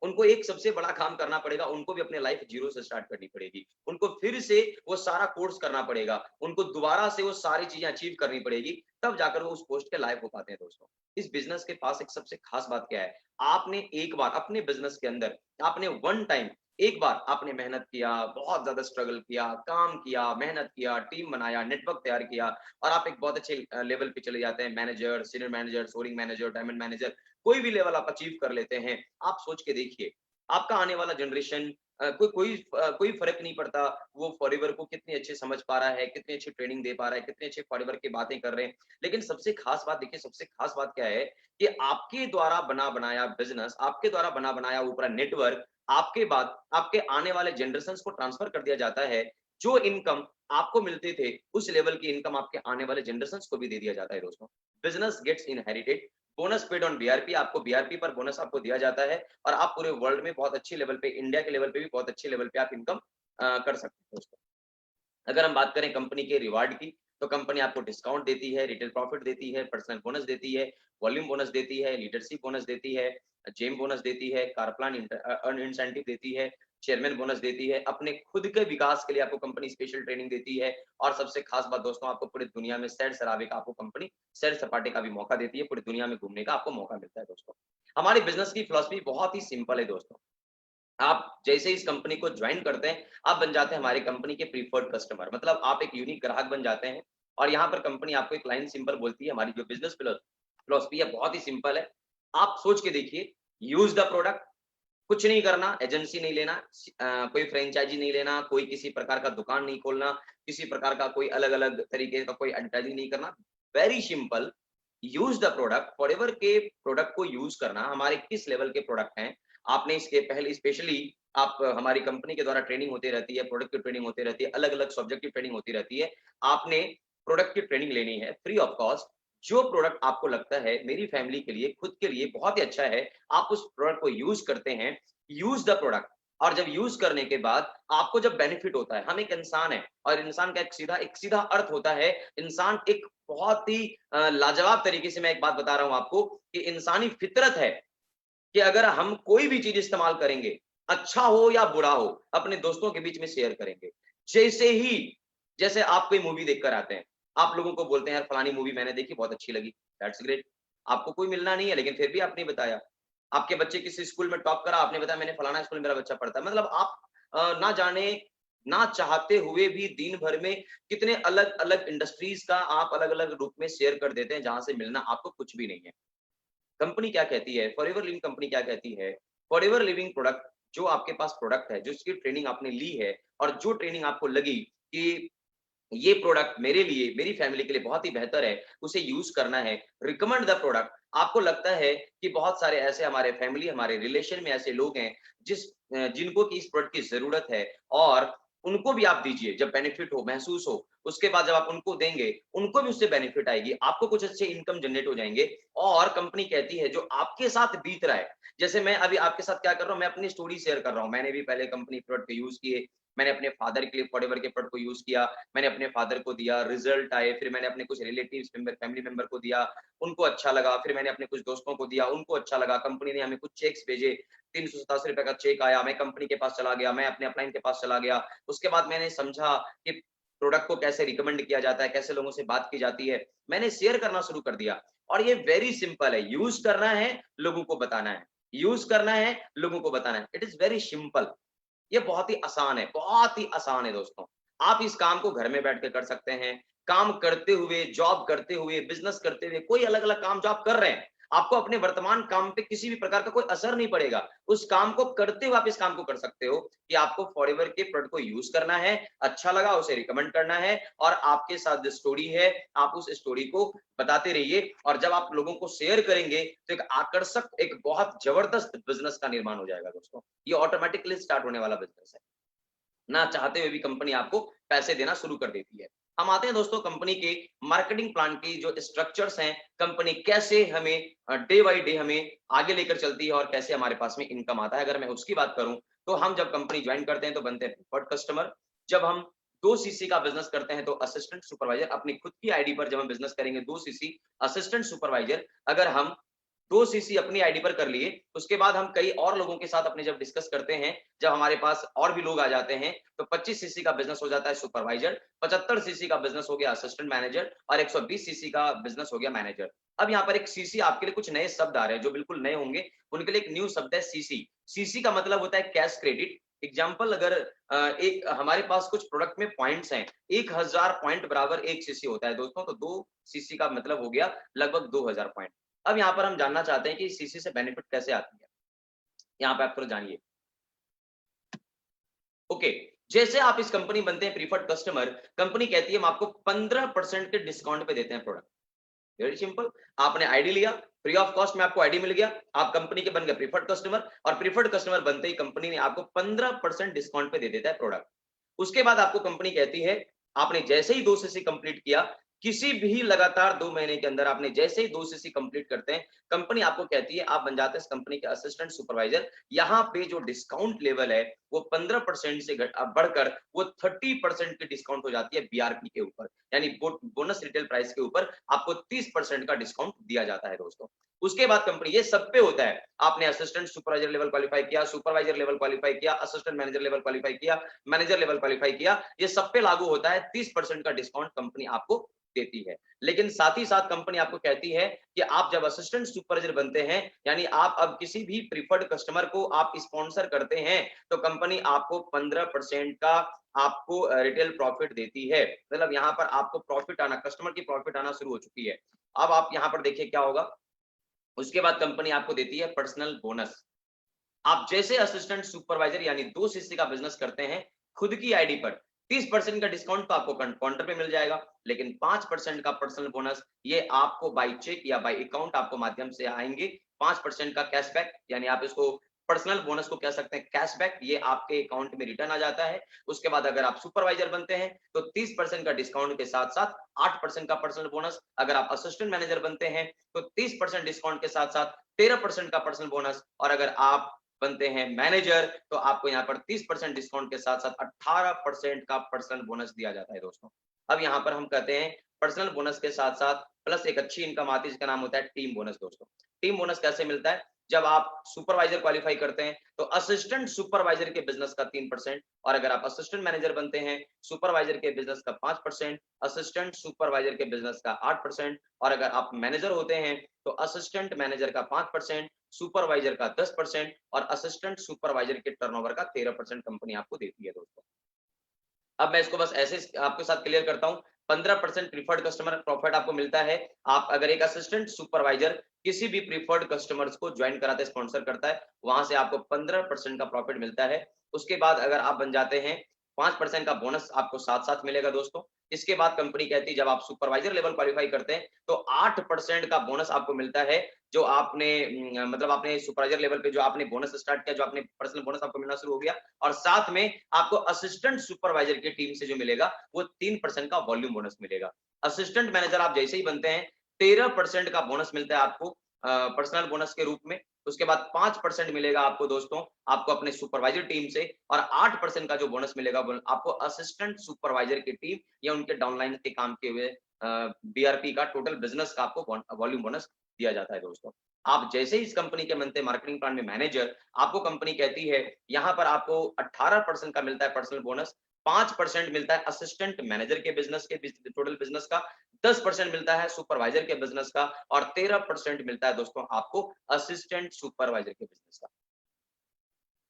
A: उनको एक सबसे बड़ा काम करना पड़ेगा, उनको भी अपने लाइफ जीरो से स्टार्ट करनी पड़ेगी। उनको फिर से वो सारा कोर्स करना पड़ेगा, उनको दोबारा से वो सारी चीजें अचीव करनी पड़ेगी, तब जाकर वो उस पोस्ट के लायक हो पाते हैं दोस्तों। इस बिज़नेस के पास एक सबसे खास बात क्या है? आपने एक बार अपने बिज़नेस के अंदर, आपने वन टाइम एक बार आपने मेहनत किया, बहुत ज़्यादा स्ट्रगल किया, काम किया, मेहनत किया, टीम बनाया, नेटवर्क तैयार किया और आप एक बहुत अच्छे लेवल पे चले जाते हैं, manager, senior manager, soaring manager, diamond manager, कोई भी लेवल आप अचीव कर लेते हैं। आप सोच के देखिए, आपका आने वाला जनरेशन कोई फ़र्क नहीं पड़ता, वो फॉरएवर को कितनी अच्छे समझ पा रहा है, कितनी अच्छी ट्रेनिंग दे पा रहा है, कितने अच्छे फॉरएवर की बातें कर रहे हैं। लेकिन सबसे खास बात देखिए, सबसे खास बात क्या है कि आपके द्वारा बना बनाया बिज़नेस, आपके द्वारा बना बनाया वो पूरा नेटवर्क, आपके बाद आपके आने वाले जनरेशंस को ट्रांसफर कर दिया जाता है। जो इनकम आपको मिलते थे, उस लेवल की इनकम आपके आने वाले जनरेशंस को भी दे दिया जाता है दोस्तों। Business gets inherited, bonus paid on BRP, आपको बीआरपी पर बोनस आपको दिया जाता है और आप पूरे वर्ल्ड में बहुत अच्छे लेवल पे, इंडिया के लेवल पे भी बहुत अच्छे लेवल पे आप इनकम कर सकते हैं दोस्तों। अगर हम बात करें कंपनी के रिवार्ड की, तो कंपनी आपको डिस्काउंट देती है, रिटेल प्रॉफिट देती है, पर्सनल बोनस देती है, वॉल्यूम बोनस देती है, लीडरशिप बोनस देती है, जेम बोनस देती है, कार प्लान अर्न इंसेंटिव देती है, चेयरमैन बोनस देती है। अपने खुद के विकास के लिए आपको कंपनी स्पेशल ट्रेनिंग देती है और सबसे खास बात दोस्तों, आपको पूरी दुनिया में सैर सराबे का आपको कंपनी सैर सपाटे का भी मौका देती है, पूरी दुनिया में घूमने का आपको मौका मिलता है दोस्तों। हमारी बिजनेस की फिलॉसफी बहुत ही सिंपल है दोस्तों। आप जैसे इस कंपनी को ज्वाइन करते हैं, आप बन जाते हैं हमारी कंपनी के प्रीफर्ड कस्टमर, मतलब आप एक यूनिक ग्राहक बन जाते हैं। और यहाँ पर कंपनी आपको एक लाइन सिंपल बोलती है, हमारी जो बिजनेस फिलॉसफी है बहुत ही सिंपल है। आप सोच के देखिए, यूज द प्रोडक्ट, कुछ नहीं करना, एजेंसी नहीं लेना, कोई फ्रेंचाइजी नहीं लेना, कोई किसी प्रकार का दुकान नहीं खोलना, किसी प्रकार का कोई अलग-अलग तरीके का कोई एडवर्टाइजिंग नहीं करना। Very simple, use the product, forever के प्रोडक्ट को यूज करना। हमारे किस लेवल के प्रोडक्ट हैं, आपने इसके पहले स्पेशली आप हमारी कंपनी के द्वारा ट्रेनिंग होती रहती है, प्रोडक्ट की ट्रेनिंग होती रहती है, अलग-अलग सब्जेक्ट की ट्रेनिंग होती रहती है। आपने प्रोडक्ट की ट्रेनिंग लेनी है फ्री ऑफ कॉस्ट। जो प्रोडक्ट आपको लगता है मेरी फैमिली के लिए, खुद के लिए बहुत ही अच्छा है, आप उस प्रोडक्ट को यूज करते हैं, यूज द प्रोडक्ट। और जब यूज करने के बाद आपको जब बेनिफिट होता है, हम एक इंसान है और इंसान का एक सीधा अर्थ होता है, इंसान एक बहुत ही लाजवाब तरीके से मैं एक बात बता रहा हूं आपको कि इंसानी फितरत है कि अगर हम कोई भी चीज इस्तेमाल करेंगे, अच्छा हो या बुरा हो, अपने दोस्तों के बीच में शेयर करेंगे। जैसे आप कोई मूवी देखकर आते हैं, आप लोगों को बोलते हैं यार फलानी मूवी मैंने देखी बहुत अच्छी लगी, दैट्स ग्रेट। आपको कोई मिलना नहीं है लेकिन फिर भी आपने बताया। आपके बच्चे किसी स्कूल में टॉप करा, आपने बताया मैंने फलाना स्कूल में मेरा बच्चा पढ़ता है। मतलब आप ना जाने ना चाहते हुए भी दिन भर में कितने अलग-अलग इंडस्ट्रीज का आप अलग-अलग रूप में शेयर कर देते हैं जहां से मिलना आपको कुछ भी नहीं है। कंपनी क्या कहती है, फॉरएवर लिविंग कंपनी क्या कहती है, फॉरएवर लिविंग प्रोडक्ट जो आपके पास प्रोडक्ट है, जिसकी ट्रेनिंग आपने ली है और जो ट्रेनिंग आपको लगी कि ये प्रोडक्ट मेरे लिए, मेरी फैमिली के लिए बहुत ही बेहतर है, उसे यूज करना है, रिकमेंड द प्रोडक्ट। आपको लगता है कि बहुत सारे ऐसे हमारे फैमिली, हमारे रिलेशन में ऐसे लोग हैं जिनको की इस प्रोडक्ट की जरूरत है और उनको भी आप दीजिए। जब बेनिफिट हो, महसूस हो, उसके बाद जब आप उनको देंगे, उनको भी उससे बेनिफिट आएगी, आपको कुछ अच्छे इनकम जनरेट हो जाएंगे। और कंपनी कहती है जो आपके साथ बीत रहा है, जैसे मैं अभी आपके साथ क्या कर रहा हूं, मैं अपनी स्टोरी शेयर कर रहा हूं। मैंने भी पहले कंपनी प्रोडक्ट यूज किए, मैंने अपने फादर के लिए फॉरएवर के प्रोडक्ट को यूज किया, मैंने अपने फादर को दिया, रिजल्ट आए, फिर मैंने अपने कुछ रिलेटिव्स मेंबर, फैमिली मेंबर को दिया, उनको अच्छा लगा, फिर मैंने अपने कुछ दोस्तों को दिया, उनको अच्छा लगा, कंपनी ने हमें कुछ चेक्स भेजे, 387 रुपए का चेक आया, मैं कंपनी के पास चला गया, मैं अपने अपलाइन के पास चला गया। उसके बाद मैंने समझा कि प्रोडक्ट को कैसे रिकमेंड किया जाता है, कैसे लोगों से बात की जाती है, मैंने शेयर करना शुरू कर दिया। और ये वेरी सिंपल है, यूज करना है, लोगों को बताना है, यूज करना है, लोगों को बताना है। It is very simple. ये बहुत ही आसान है, बहुत ही आसान है दोस्तों। आप इस काम को घर में बैठ के कर सकते हैं, काम करते हुए, जॉब करते हुए, बिज़नेस करते हुए, कोई अलग-अलग काम जो आप कर रहे हैं, आपको अपने वर्तमान काम पे किसी भी प्रकार का कोई असर नहीं पड़ेगा। उस काम को करते हुए आप इस काम को कर सकते हो कि आपको फॉरएवर के प्रोडक्ट को यूज़ करना है, अच्छा लगा उसे रिकमेंड करना है और आपके साथ जो स्टोरी है, आप उस स्टोरी को बताते रहिए और जब आप लोगों को शेयर करेंगे, तो एक आकर्षक, एक बहुत जबरदस्त बिज़नेस का निर्माण हो जाएगा दोस्तों। ये ऑटोमेटिकली स्टार्ट होने वाला बिजनेस है। ना चाहते हुए भी कंपनी आपको पैसे देना शुरू कर देती है। हम आते हैं दोस्तों कंपनी के मार्केटिंग प्लान की जो स्ट्रक्चर्स हैं, कंपनी कैसे हमें डे बाय डे हमें आगे लेकर चलती है और कैसे हमारे पास में इनकम आता है। अगर मैं उसकी बात करूं तो हम जब कंपनी ज्वाइन करते हैं तो बनते हैं प्रीफर्ड कस्टमर। जब हम 2 सीसी का बिजनेस करते हैं तो असिस्टेंट सुपरवाइजर, अपनी खुद की आईडी पर जब हम बिजनेस करेंगे 2 सीसी असिस्टेंट सुपरवाइजर। अगर हम 2 सीसी अपनी आईडी पर कर लिए, उसके बाद हम कई और लोगों के साथ अपने जब डिस्कस करते हैं, जब हमारे पास और भी लोग आ जाते हैं, तो 25 सीसी का बिज़नेस हो जाता है सुपरवाइजर, 75 सीसी का बिज़नेस हो गया असिस्टेंट मैनेजर और 120 सीसी का बिज़नेस हो गया मैनेजर। अब यहाँ पर एक सीसी आपके लिए कुछ नए शब्द आ रहे हैं, जो बिल्कुल नए होंगे, उनके लिए एक न्यू शब्द है सीसी। सीसी का मतलब होता है कैश क्रेडिट। एग्जाम्पल अगर एक हमारे पास कुछ प्रोडक्ट में पॉइंट्स हैं, 1000 पॉइंट बराबर 1 सीसी होता है दोस्तों, तो 2 सीसी का मतलब हो गया लगभग 2000 पॉइंट। अब यहाँ पर हम जानना चाहते हैं कि सीसी से बेनिफिट कैसे आती है। यहाँ पे आप थोड़ा जानिए। ओके, जैसे आप इस कंपनी बनते हैं प्रीफर्ड कस्टमर, कंपनी कहती है हम आपको 15% के डिस्काउंट पे देते हैं प्रोडक्ट। Very simple. आपने आईडी लिया, फ्री ऑफ कॉस्ट में आपको आईडी मिल गया, आप कंपनी के बन गए प्रीफर्ड कस्टमर और प्रीफर्ड कस्टमर बनते ही कंपनी ने आपको 15% डिस्काउंट पे दे देता है प्रोडक्ट। उसके बाद आपको कंपनी कहती है, आपने जैसे ही 2 सीसी कंप्लीट किया, किसी भी लगातार 2 महीने के अंदर आपने जैसे ही 2 सीसी कंप्लीट करते हैं, कंपनी आपको कहती है आप बन जाते हैं इस कंपनी के असिस्टेंट सुपरवाइजर। यहाँ पे जो डिस्काउंट लेवल है वो 15% से बढ़कर वो 30% की डिस्काउंट हो जाती है बीआरपी के ऊपर, यानी बोनस रिटेल प्राइस के ऊपर आपको 30% का डिस्काउंट दिया जाता है दोस्तों। उसके बाद कंपनी, ये सब पे होता है, आपने असिस्टेंट सुपरवाइजर लेवल क्वालिफाई किया, सुपरवाइजर लेवल क्वालिफाई किया, असिस्टेंट मैनेजर लेवल क्वालिफाई किया, मैनेजर लेवल क्वालिफाई किया, ये सब पे लागू होता है 30% का डिस्काउंट कंपनी आपको देती है। लेकिन साथ ही साथ कंपनी आपको कहती है कि आप जब असिस्टेंट सुपरवाइजर बनते हैं, यानी आप अब किसी भी प्रीफर्ड कस्टमर को आप स्पॉन्सर करते हैं, तो कंपनी आपको 15% का आपको रिटेल प्रॉफिट देती है। मतलब यहाँ पर आपको प्रॉफिट आना, कस्टमर की प्रॉफिट आना शुरू हो चुकी है। अब आप यहाँ पर देखिए क्या होगा। उसके बाद कंपनी आपको देती है पर्सनल बोनस। आप जैसे असिस्टेंट सुपरवाइजर यानी 2 सीसी का बिजनेस करते हैं, खुद की आईडी पर 30% का डिस्काउंट तो आपको काउंटर पे मिल जाएगा, लेकिन 5% का पर्सनल बोनस ये आपको बाय चेक या बाय अकाउंट आपको माध्यम से आएंगे। 5% का कैशबैक, यानी आप इसको पर्सनल बोनस को कह सकते हैं कैशबैक, ये आपके अकाउंट में रिटर्न आ जाता है। उसके बाद अगर आप सुपरवाइजर बनते हैं तो 30% का डिस्काउंट के साथ साथ 8% का पर्सनल बोनस। अगर आप असिस्टेंट मैनेजर बनते हैं तो 30% डिस्काउंट के साथ साथ 13% का पर्सनल बोनस। और अगर आप बनते हैं मैनेजर, तो आपको यहाँ पर 30% डिस्काउंट के साथ साथ 18% का पर्सनल बोनस दिया जाता है दोस्तों। अब यहाँ पर हम कहते हैं पर्सनल बोनस के साथ साथ प्लस एक अच्छी इनकम आती है जिसका नाम होता है टीम बोनस दोस्तों। टीम बोनस कैसे मिलता है? जब आप सुपरवाइजर क्वालिफाई करते हैं तो असिस्टेंट सुपरवाइजर के बिजनेस का 3%, और अगर आप असिस्टेंट मैनेजर बनते हैं सुपरवाइजर के बिजनेस का 5%, असिस्टेंट सुपरवाइजर के बिजनेस का 8%, और अगर आप मैनेजर होते हैं तो असिस्टेंट मैनेजर का 5%, सुपरवाइजर का 10% और असिस्टेंट सुपरवाइजर के टर्नओवर का 13% कंपनी आपको देती है दोस्तों। अब मैं इसको बस ऐसे आपके साथ क्लियर करता हूँ। 15% प्रीफर्ड कस्टमर प्रॉफिट आपको मिलता है। आप अगर एक असिस्टेंट सुपरवाइजर किसी भी प्रीफर्ड कस्टमर्स को ज्वाइन कराता है, स्पॉन्सर करता है, वहां से आपको 15% का प्रॉफिट मिलता है। उसके बाद अगर आप बन जाते हैं 5% का बोनस आपको साथ साथ मिलेगा दोस्तों। इसके बाद कंपनी कहती है जब आप सुपरवाइजर लेवल क्वालिफाई करते हैं तो 8% का बोनस आपको मिलता है। जो आपने मतलब आपने सुपरवाइजर लेवल पे जो आपने बोनस स्टार्ट किया, जो आपने पर्सनल बोनस आपको मिलना शुरू हो गया, और साथ में आपको असिस्टेंट सुपरवाइजर की टीम से जो मिलेगा वो 3% का वॉल्यूम बोनस मिलेगा। असिस्टेंट मैनेजर आप जैसे ही बनते हैं 13% का बोनस मिलता है आपको पर्सनल बोनस के रूप में। उसके बाद 5% मिलेगा आपको दोस्तों आपको अपने सुपरवाइजर टीम से, और 8% का जो बोनस मिलेगा आपको असिस्टेंट सुपरवाइजर की टीम या उनके डाउनलाइन के काम किए हुए बीआरपी का टोटल बिजनेस का आपको वॉल्यूम बोनस दिया जाता है दोस्तों। आप जैसे ही इस कंपनी के बनते हैं मार्केटिंग प्लान में मैनेजर, आपको कंपनी कहती है यहाँ पर आपको 18% का मिलता है पर्सनल बोनस, 5% मिलता है असिस्टेंट मैनेजर के बिजनेस के टोटल बिजनेस का, 10% मिलता है सुपरवाइजर के बिजनेस का, और 13% मिलता है दोस्तों आपको असिस्टेंट सुपरवाइजर के बिजनेस का।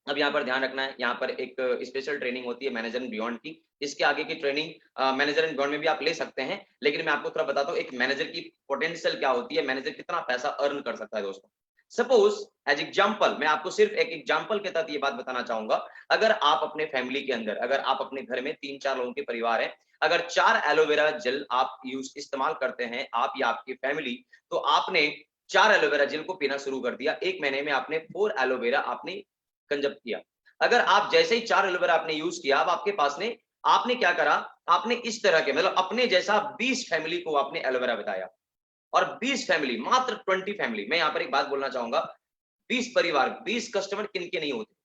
A: अब यहाँ पर ध्यान रखना है, यहाँ पर एक स्पेशल ट्रेनिंग होती है मैनेजर एंड बियॉन्ड की। इसके आगे की ट्रेनिंग मैनेजर एंड बियॉन्ड में भी आप ले सकते हैं, लेकिन मैं आपको थोड़ा बताता हूँ एक मैनेजर की पोटेंशियल क्या होती है, मैनेजर कितना पैसा अर्न कर सकता है दोस्तों। सपोज एज एग्जाम्पल, मैं आपको सिर्फ एक एग्जाम्पल के तहत ये बात बताना चाहूंगा। अगर आप अपने फैमिली के अंदर, अगर आप अपने घर में 3-4 लोगों के परिवार है, अगर 4 एलोवेरा जेल आप यूज इस्तेमाल करते हैं, आप या आपकी फैमिली, तो आपने 4 एलोवेरा जेल को पीना शुरू कर दिया, 1 महीने में आपने 4 एलोवेरा आपने कंजप्ट किया। अगर आप जैसे ही 4 एलोवेरा आपने यूज किया, अब आपके पास ने आपने क्या करा, आपने इस तरह के मतलब अपने जैसा 20 फैमिली को आपने एलोवेरा बताया, और 20 फैमिली, मात्र 20 फैमिली, मैं यहाँ पर एक बात बोलना चाहूंगा, 20 परिवार, 20 कस्टमर किनके नहीं होते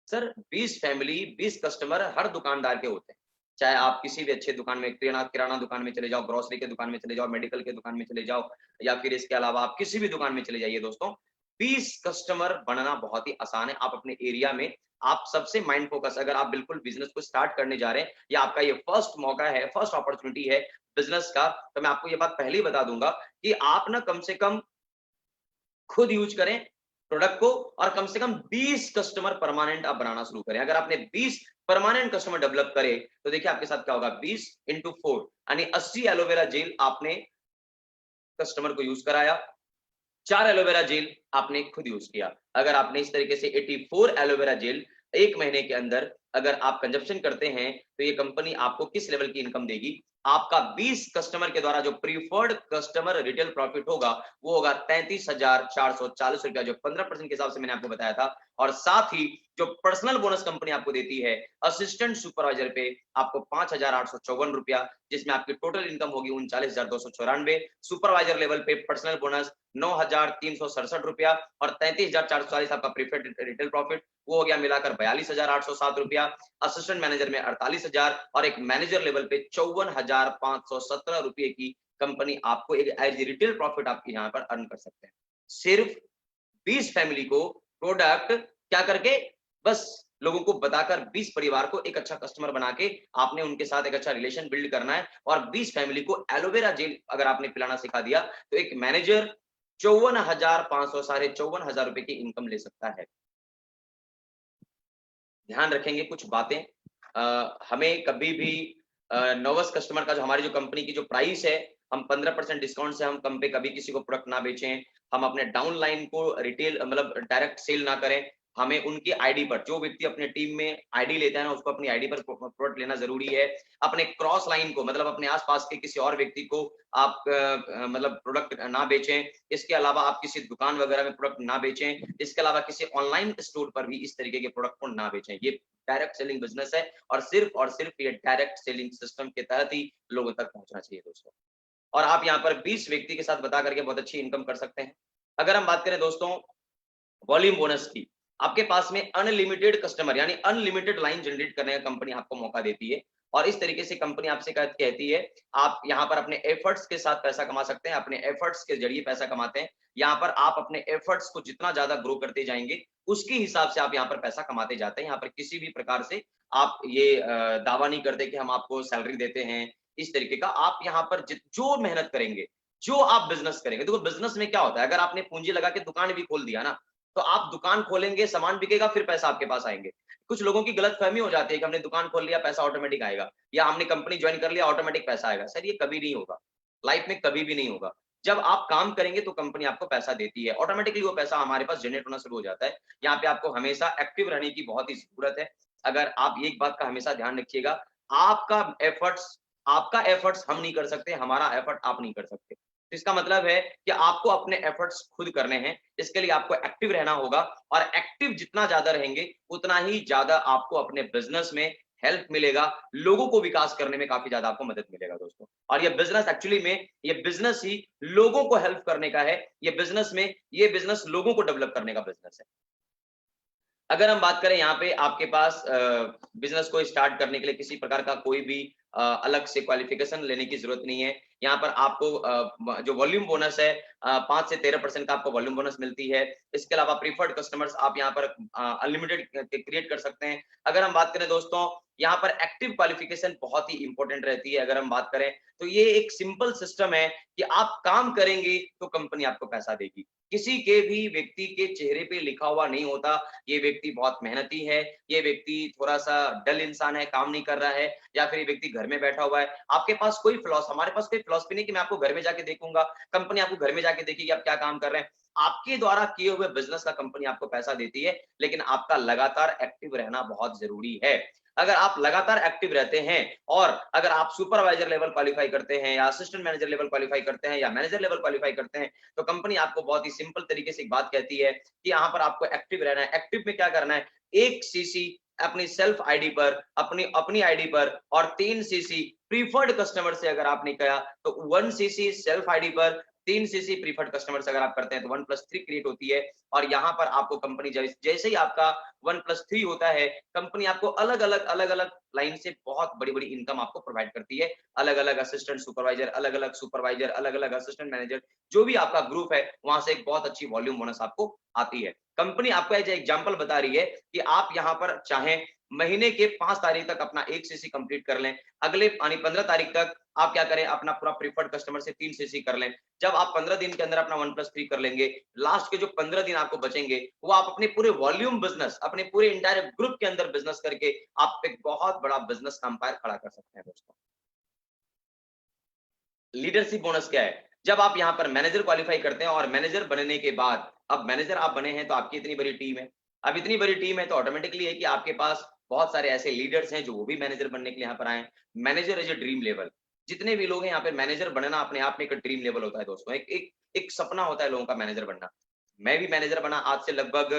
A: सर? 20 फैमिली, 20 कस्टमर हर दुकानदार के होते हैं। चाहे आप किसी भी अच्छे दुकान में, किराना दुकान में चले जाओ, ग्रोसरी के दुकान में चले जाओ, मेडिकल के दुकान में चले जाओ, या फिर इसके अलावा आप किसी भी दुकान में चले जाइए दोस्तों, 20 कस्टमर बनना बहुत ही आसान है। आप अपने एरिया में आप सबसे माइंड फोकस, अगर आप बिल्कुल बिजनेस को स्टार्ट करने जा रहे हैं या आपका ये फर्स्ट मौका है, फर्स्ट अपॉर्चुनिटी है बिजनेस का, तो मैं आपको ये बात पहले ही बता दूंगा कि आप ना कम से कम खुद यूज करें प्रोडक्ट को, और कम से कम 20 कस्टमर परमानेंट आप बनाना शुरू करें। अगर आपने 20 परमानेंट कस्टमर डेवलप करे तो देखिए आपके साथ क्या होगा, 20 इंटू 4 यानी 80 एलोवेरा जेल आपने कस्टमर को यूज कराया, 4 एलोवेरा जेल आपने खुद यूज किया। अगर आपने इस तरीके से 84 एलोवेरा जेल 1 महीने के अंदर अगर आप कंजप्शन करते हैं, तो ये कंपनी आपको किस लेवल की इनकम देगी? आपका 20 कस्टमर के द्वारा जो प्रीफर्ड कस्टमर रिटेल प्रॉफिट होगा वो होगा 33,440 रुपया, जो 15% के हिसाब से मैंने आपको बताया था। और साथ ही जो पर्सनल बोनस कंपनी आपको देती है असिस्टेंट सुपरवाइजर पे आपको 5,854 रुपया, जिसमें आपकी टोटल इनकम होगी 39,294। सुपरवाइजर लेवल पे पर्सनल बोनस 9,367 रुपया, और 33,440 आपका प्रीफर्ड रिटेल प्रॉफिट, वो हो गया मिलाकर 42,807 रुपया। असिस्टेंट मैनेजर में 48,000, और एक मैनेजर लेवल पे 54,517 रुपए की कंपनी आपको एक एज रिटेल प्रॉफिट आपके यहाँ पर अर्न कर सकते हैं, सिर्फ 20 फैमिली को प्रोडक्ट क्या करके, बस लोगों को बताकर 20 परिवार को एक अच्छा कस्टमर बना के आपने उनके साथ एक अच्छा रिलेशन बिल्ड करना है, और 20 फैमिली को एलोवेरा जेल अगर आपने पिलाना सिखा दिया तो एक मैनेजर 54,500 साढ़े 54,000 रुपए की इनकम ले सकता है। ध्यान रखेंगे कुछ बातें, हमें कभी भी नर्वस कस्टमर का जो हमारी जो कंपनी की जो प्राइस है, हम 15% डिस्काउंट से हम कम पे कभी किसी को प्रोडक्ट ना बेचें, हम अपने डाउन लाइन को रिटेल मतलब डायरेक्ट सेल ना करें। हमें उनकी आईडी पर, जो व्यक्ति अपने टीम में आईडी लेता है ना, उसको अपनी आईडी पर प्रोडक्ट लेना जरूरी है। अपने क्रॉस लाइन को मतलब अपने आसपास के किसी और व्यक्ति को आप मतलब प्रोडक्ट ना बेचें। इसके अलावा आप किसी दुकान वगैरह में प्रोडक्ट ना बेचें। इसके अलावा किसी ऑनलाइन स्टोर पर भी इस तरीके के प्रोडक्ट को ना बेचें। ये डायरेक्ट सेलिंग बिजनेस है, और सिर्फ ये डायरेक्ट सेलिंग सिस्टम के तहत ही लोगों तक पहुंचना चाहिए दोस्तों। और आप यहाँ पर 20 व्यक्ति के साथ बता करके बहुत अच्छी इनकम कर सकते हैं। अगर हम बात करें दोस्तों वॉल्यूम बोनस की, आपके पास में अनलिमिटेड कस्टमर यानी अनलिमिटेड लाइन जनरेट करने का कंपनी आपको मौका देती है। और इस तरीके से कंपनी आपसे कहती है आप यहाँ पर अपने एफर्ट्स के साथ पैसा कमा सकते हैं, अपने एफर्ट्स के जरिए पैसा कमाते हैं। यहाँ पर आप अपने एफर्ट्स को जितना ज्यादा ग्रो करते जाएंगे उसके हिसाब से आप यहाँ पर पैसा कमाते जाते हैं। यहाँ पर किसी भी प्रकार से आप ये दावा नहीं करते कि हम आपको सैलरी देते हैं, इस तरीके का। आप यहाँ पर जो मेहनत करेंगे, जो आप बिजनेस करेंगे, देखो बिजनेस में क्या होता है, अगर आपने पूंजी लगा के दुकान भी खोल दिया ना, तो आप दुकान खोलेंगे, सामान बिकेगा, फिर पैसा आपके पास आएंगे। कुछ लोगों की गलतफहमी हो जाती है कि हमने दुकान खोल लिया पैसा ऑटोमेटिक आएगा, या हमने कंपनी ज्वाइन कर लिया ऑटोमेटिक पैसा आएगा। सर ये कभी नहीं होगा, लाइफ में कभी भी नहीं होगा। जब आप काम करेंगे तो कंपनी आपको पैसा देती है, ऑटोमेटिकली वो पैसा हमारे पास जनरेट होना शुरू हो जाता है। यहाँ पे आपको हमेशा एक्टिव रहने की बहुत ही जरूरत है। अगर आप एक बात का हमेशा ध्यान रखिएगा, आपका एफर्ट्स हम नहीं कर सकते, हमारा एफर्ट आप नहीं कर सकते। तो इसका मतलब है कि आपको अपने एफर्ट्स खुद करने हैं। इसके लिए आपको एक्टिव रहना होगा, और एक्टिव जितना ज्यादा रहेंगे उतना ही ज्यादा आपको अपने बिजनेस में हेल्प मिलेगा, लोगों को विकास करने में काफी ज्यादा आपको मदद मिलेगा दोस्तों। और ये बिजनेस एक्चुअली में, ये बिजनेस ही लोगों को हेल्प करने का है। ये बिजनेस लोगों को डेवलप करने का बिजनेस है। अगर हम बात करें यहाँ पे आपके पास बिजनेस को स्टार्ट करने के लिए किसी प्रकार का कोई भी अलग से क्वालिफिकेशन लेने की जरूरत नहीं है। यहाँ पर आपको जो वॉल्यूम बोनस है 5 से 13% का आपको वॉल्यूम बोनस मिलती है। इसके अलावा प्रीफर्ड कस्टमर्स आप यहाँ पर अनलिमिटेड क्रिएट कर सकते हैं। अगर हम बात करें दोस्तों, यहाँ पर एक्टिव क्वालिफिकेशन बहुत ही इंपॉर्टेंट रहती है। अगर हम बात करें तो ये एक सिंपल सिस्टम है कि आप काम करेंगे तो कंपनी आपको पैसा देगी। किसी के भी व्यक्ति के चेहरे पे लिखा हुआ नहीं होता ये व्यक्ति बहुत मेहनती है, ये व्यक्ति थोड़ा सा डल इंसान है, काम नहीं कर रहा है, या फिर ये व्यक्ति घर में बैठा हुआ है। आपके पास कोई हमारे पास कोई फिलॉसफी नहीं कि मैं आपको घर में जाके देखूंगा, कंपनी आपको घर में जाके देखेगी आप क्या काम कर रहे हैं। आपके द्वारा किए हुए बिजनेस का कंपनी आपको पैसा देती है, लेकिन आपका लगातार एक्टिव रहना बहुत जरूरी है। अगर आप लगातार एक्टिव रहते हैं, और अगर आप सुपरवाइजर लेवल क्वालिफाई करते हैं, या असिस्टेंट मैनेजर लेवल क्वालिफाई करते हैं, या मैनेजर लेवल क्वालिफाई करते हैं, तो कंपनी आपको बहुत ही सिंपल तरीके से एक बात कहती है कि यहाँ पर आपको एक्टिव रहना है। एक्टिव में क्या करना है, 1 सीसी अपनी सेल्फ आईडी पर, अपनी आईडी पर, और 3 सीसी प्रीफर्ड कस्टमर से अगर आपने किया तो 1 सीसी सेल्फ आईडी पर, 3 सीसी प्रीफर्ड कस्टमर से अगर आप करते हैं तो 1+3 क्रिएट होती है। और यहाँ पर आपको कंपनी जैसे ही आपका 1+3 होता है, कंपनी आपको अलग अलग लाइन से बहुत बड़ी बड़ी इनकम आपको प्रोवाइड करती है। अलग अलग असिस्टेंट सुपरवाइजर, अलग अलग असिस्टेंट मैनेजर, जो भी आपका ग्रुप है वहां से एक बहुत अच्छी वॉल्यूम बोनस आपको आती है। कंपनी आपको एज एग्जांपल बता रही है कि आप यहाँ पर चाहें महीने के 5 तारीख तक अपना 1 सीसी कंप्लीट कर लें, अगले 15 तारीख तक आप क्या करें, अपना पूरा प्रीफर्ड कस्टमर से 3 सीसी कर लें। जब आप 15 दिन के अंदर अपना 1+3 कर लेंगे, लास्ट के जो 15 दिन आपको बचेंगे वो आप अपने पूरे वॉल्यूम बिजनेस, अपने पूरे इंटायर ग्रुप के अंदर बिजनेस करके आप एक बहुत बड़ा बिजनेस एम्पायर खड़ा कर सकते हैं दोस्तों। लीडरशिप बोनस क्या है, जब आप यहाँ पर मैनेजर क्वालिफाई करते हैं, और मैनेजर बनने के बाद, अब मैनेजर आप बने हैं तो आपकी इतनी बड़ी टीम है। अब इतनी बड़ी टीम है तो ऑटोमेटिकली है कि आपके पास बहुत सारे ऐसे लीडर्स हैं जो वो भी मैनेजर बनने के लिए यहाँ पर आए हैं। Manager is a dream level. जितने भी लोग हैं यहाँ पे, मैनेजर बनना अपने आप में एक ड्रीम लेवल होता है दोस्तों। एक सपना होता है लोगों का मैनेजर बनना। मैं भी मैनेजर बना आज से लगभग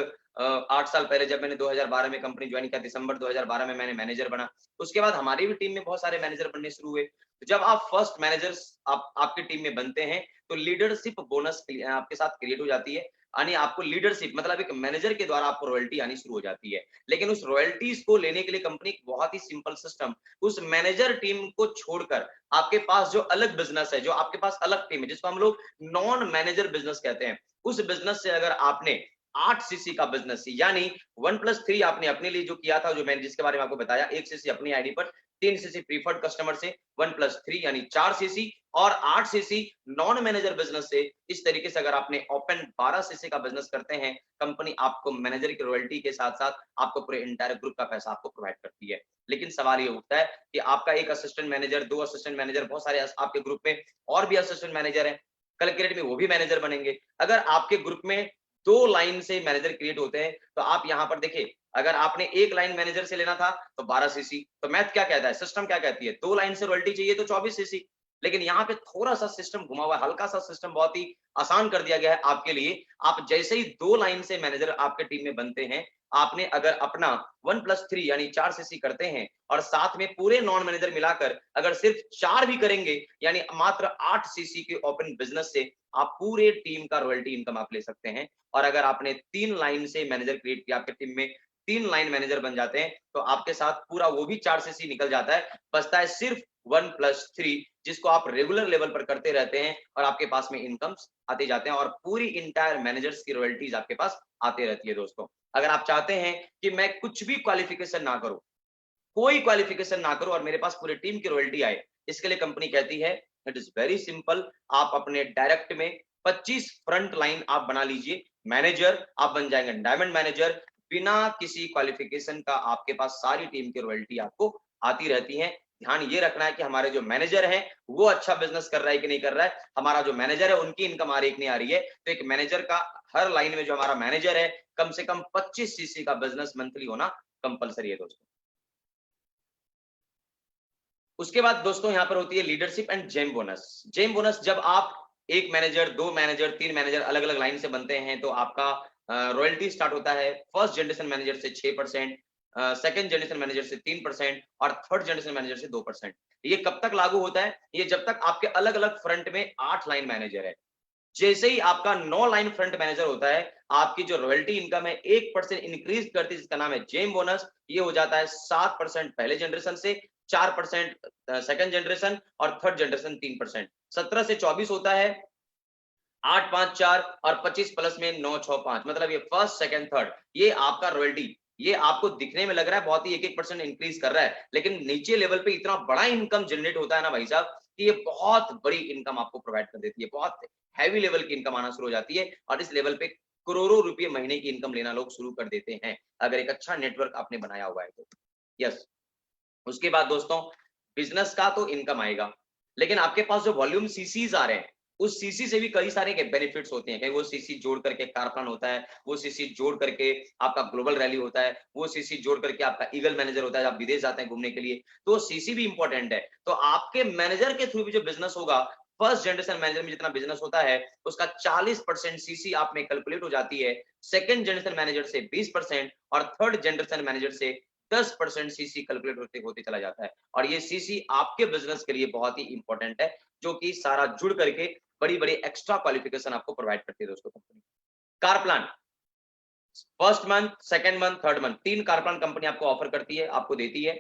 A: 8 साल पहले, जब मैंने 2012 में कंपनी ज्वाइन किया, दिसंबर 2012 में मैंने मैनेजर बना। उसके बाद हमारी भी टीम में बहुत सारे मैनेजर बनने शुरू हुए। तो जब आप फर्स्ट मैनेजर्स आपकी टीम में बनते हैं तो लीडरशिप बोनस आपके साथ क्रिएट हो जाती है। यानी आपको लीडरशिप मतलब एक मैनेजर के द्वारा आपको रॉयल्टी आनी शुरू हो जाती है। लेकिन उस रॉयल्टीज को लेने के लिए कंपनी बहुत ही सिंपल सिस्टम, उस मैनेजर टीम को छोड़कर आपके पास जो अलग बिजनेस है, जो आपके पास अलग टीम है, जिसको हम लोग नॉन मैनेजर बिजनेस कहते हैं, उस बिजनेस से अगर आपने 8 सीसी का बिजनेस, यानी 1+3 आपने अपने लिए जो किया था, जो मैंने जिसके बारे में आपको बताया, 1 सीसी अपनी आईडी पर, 3 सीसी प्रीफर्ड कस्टमर से, 1+3 यानी 4 सीसी, और 8 सीसी नॉन मैनेजर बिजनेस से। इस तरीके से अगर आपने ओपन 12 सीसी का बिजनेस करते हैं, कंपनी आपको मैनेजर की रॉयल्टी के साथ साथ आपको पूरे इंटायर ग्रुप का पैसा आपको प्रोवाइड करती है। लेकिन सवाल ये उठता है कि आपका एक असिस्टेंट मैनेजर, 2 असिस्टेंट मैनेजर, बहुत सारे आपके ग्रुप में और भी असिस्टेंट मैनेजर हैं, कल के डेट में वो भी मैनेजर बनेंगे। अगर आपके ग्रुप में 2 लाइन से मैनेजर क्रिएट होते हैं, तो आप यहाँ पर देखिए, अगर आपने 1 लाइन मैनेजर से लेना था तो 12 सीसी, तो मैथ क्या कहता है, सिस्टम क्या कहती है, 2 लाइन से रॉयल्टी चाहिए तो 24 सीसी। लेकिन यहाँ पे थोड़ा सा सिस्टम घुमा हुआ है, हल्का सा सिस्टम बहुत ही आसान कर दिया गया है आपके लिए। आप जैसे ही 2 लाइन से मैनेजर आपके टीम में बनते हैं, आपने अगर अपना 1+3 यानी 4 सीसी करते हैं और साथ में पूरे नॉन मैनेजर मिलाकर अगर सिर्फ 4 भी करेंगे यानी मात्र 8 सीसी के ओपन बिजनेस से आप पूरे टीम का रॉयल्टी इनकम आप ले सकते हैं। और अगर आपने 3 लाइन से मैनेजर क्रिएट किया, आपके टीम में 3 लाइन मैनेजर बन जाते हैं, तो आपके साथ पूरा वो भी 4 सीसी निकल जाता है, बचता है सिर्फ 1+3 जिसको आप रेगुलर लेवल पर करते रहते हैं और आपके पास में इनकम्स आते जाते हैं और पूरी इंटायर मैनेजर्स की रॉयल्टीज आपके पास आते रहती है। दोस्तों, अगर आप चाहते हैं कि मैं कुछ भी क्वालिफिकेशन ना करूं, कोई क्वालिफिकेशन ना करूं और मेरे पास पूरी टीम की रॉयल्टी आए, इसके लिए कंपनी कहती है इट इज वेरी सिंपल, आप अपने डायरेक्ट में 25 फ्रंट लाइन आप बना लीजिए मैनेजर, आप बन जाएंगे डायमंड मैनेजर, बिना किसी क्वालिफिकेशन का आपके पास सारी टीम की रॉयल्टी आपको आती रहती है। ध्यान ये रखना है कि हमारे जो मैनेजर हैं वो अच्छा बिजनेस कर रहा है कि नहीं कर रहा है, हमारा जो मैनेजर है उनकी इनकम आ रही है कि नहीं आ रही है। तो एक मैनेजर का हर लाइन में जो हमारा मैनेजर है कम से कम 25 सीसी का बिजनेस मंथली होना कंपलसरी है दोस्तों। उसके बाद दोस्तों यहाँ पर होती है leadership and gem bonus. Gem bonus, जब आप एक मैनेजर, 2 मैनेजर, 3 मैनेजर अलग अलग लाइन से बनते हैं तो आपका रॉयल्टी स्टार्ट होता है फर्स्ट जनरेशन मैनेजर से 6%, सेकंड जनरेशन मैनेजर से 3% और थर्ड जनरेशन मैनेजर से 2%। ये कब तक लागू होता है? ये जब तक आपके अलग अलग फ्रंट में 8 लाइन मैनेजर है। जैसे ही आपका 9 लाइन फ्रंट मैनेजर होता है, आपकी जो रॉयल्टी इनकम है 1% इंक्रीज करती है जिसका नाम है जेम बोनस। ये हो जाता है 7% पहले जनरेशन से, 4% सेकंड जनरेशन और थर्ड जनरेशन 3%। 17 से 24 होता है 8, 5, 4 और 25 प्लस में 9, 6, 5, मतलब ये फर्स्ट, सेकंड, थर्ड, ये आपका रॉयल्टी। ये आपको दिखने में लग रहा है बहुत ही 1-1% इंक्रीज कर रहा है, लेकिन नीचे लेवल पे इतना बड़ा इनकम जनरेट होता है ना भाई साहब कि ये बहुत बड़ी इनकम आपको प्रोवाइड कर देती है, बहुत हैवी लेवल की इनकम आना शुरू हो जाती है और इस लेवल पे करोड़ों रुपए महीने की इनकम लेना लोग शुरू कर देते हैं अगर एक अच्छा नेटवर्क आपने बनाया हुआ है तो। यस। उसके बाद दोस्तों, बिजनेस का तो इनकम आएगा, लेकिन आपके पास जो वॉल्यूम सीसीज आ रहे हैं उस सीसी से भी कई सारे बेनिफिट्स होते हैं। कहीं वो सीसी जोड़ करके कार प्लान होता है, वो सीसी जोड़ करके आपका ग्लोबल रैली होता है, वो सीसी जोड़ करके आपका ईगल मैनेजर होता है, आप विदेश जाते हैं घूमने के लिए, तो सीसी भी इंपॉर्टेंट है। तो आपके मैनेजर के थ्रू भी जो बिजनेस होगा, फर्स्ट जनरेशन मैनेजर में जितना बिजनेस होता है उसका 40% सीसी आप में कैलकुलेट हो जाती है, सेकंड जनरेशन मैनेजर से 20% और थर्ड जनरेशन मैनेजर से 10% सीसी कैलकुलेट होते होते चला जाता है। और ये सीसी आपके बिजनेस के लिए बहुत ही इंपॉर्टेंट है, जो कि सारा जुड़ करके बड़ी बड़ी एक्स्ट्रा क्वालिफिकेशन आपको प्रोवाइड करती है दोस्तों company. Car plan, first month, second month, third month, 3 car plan company आपको ऑफर करती है, आपको देती है।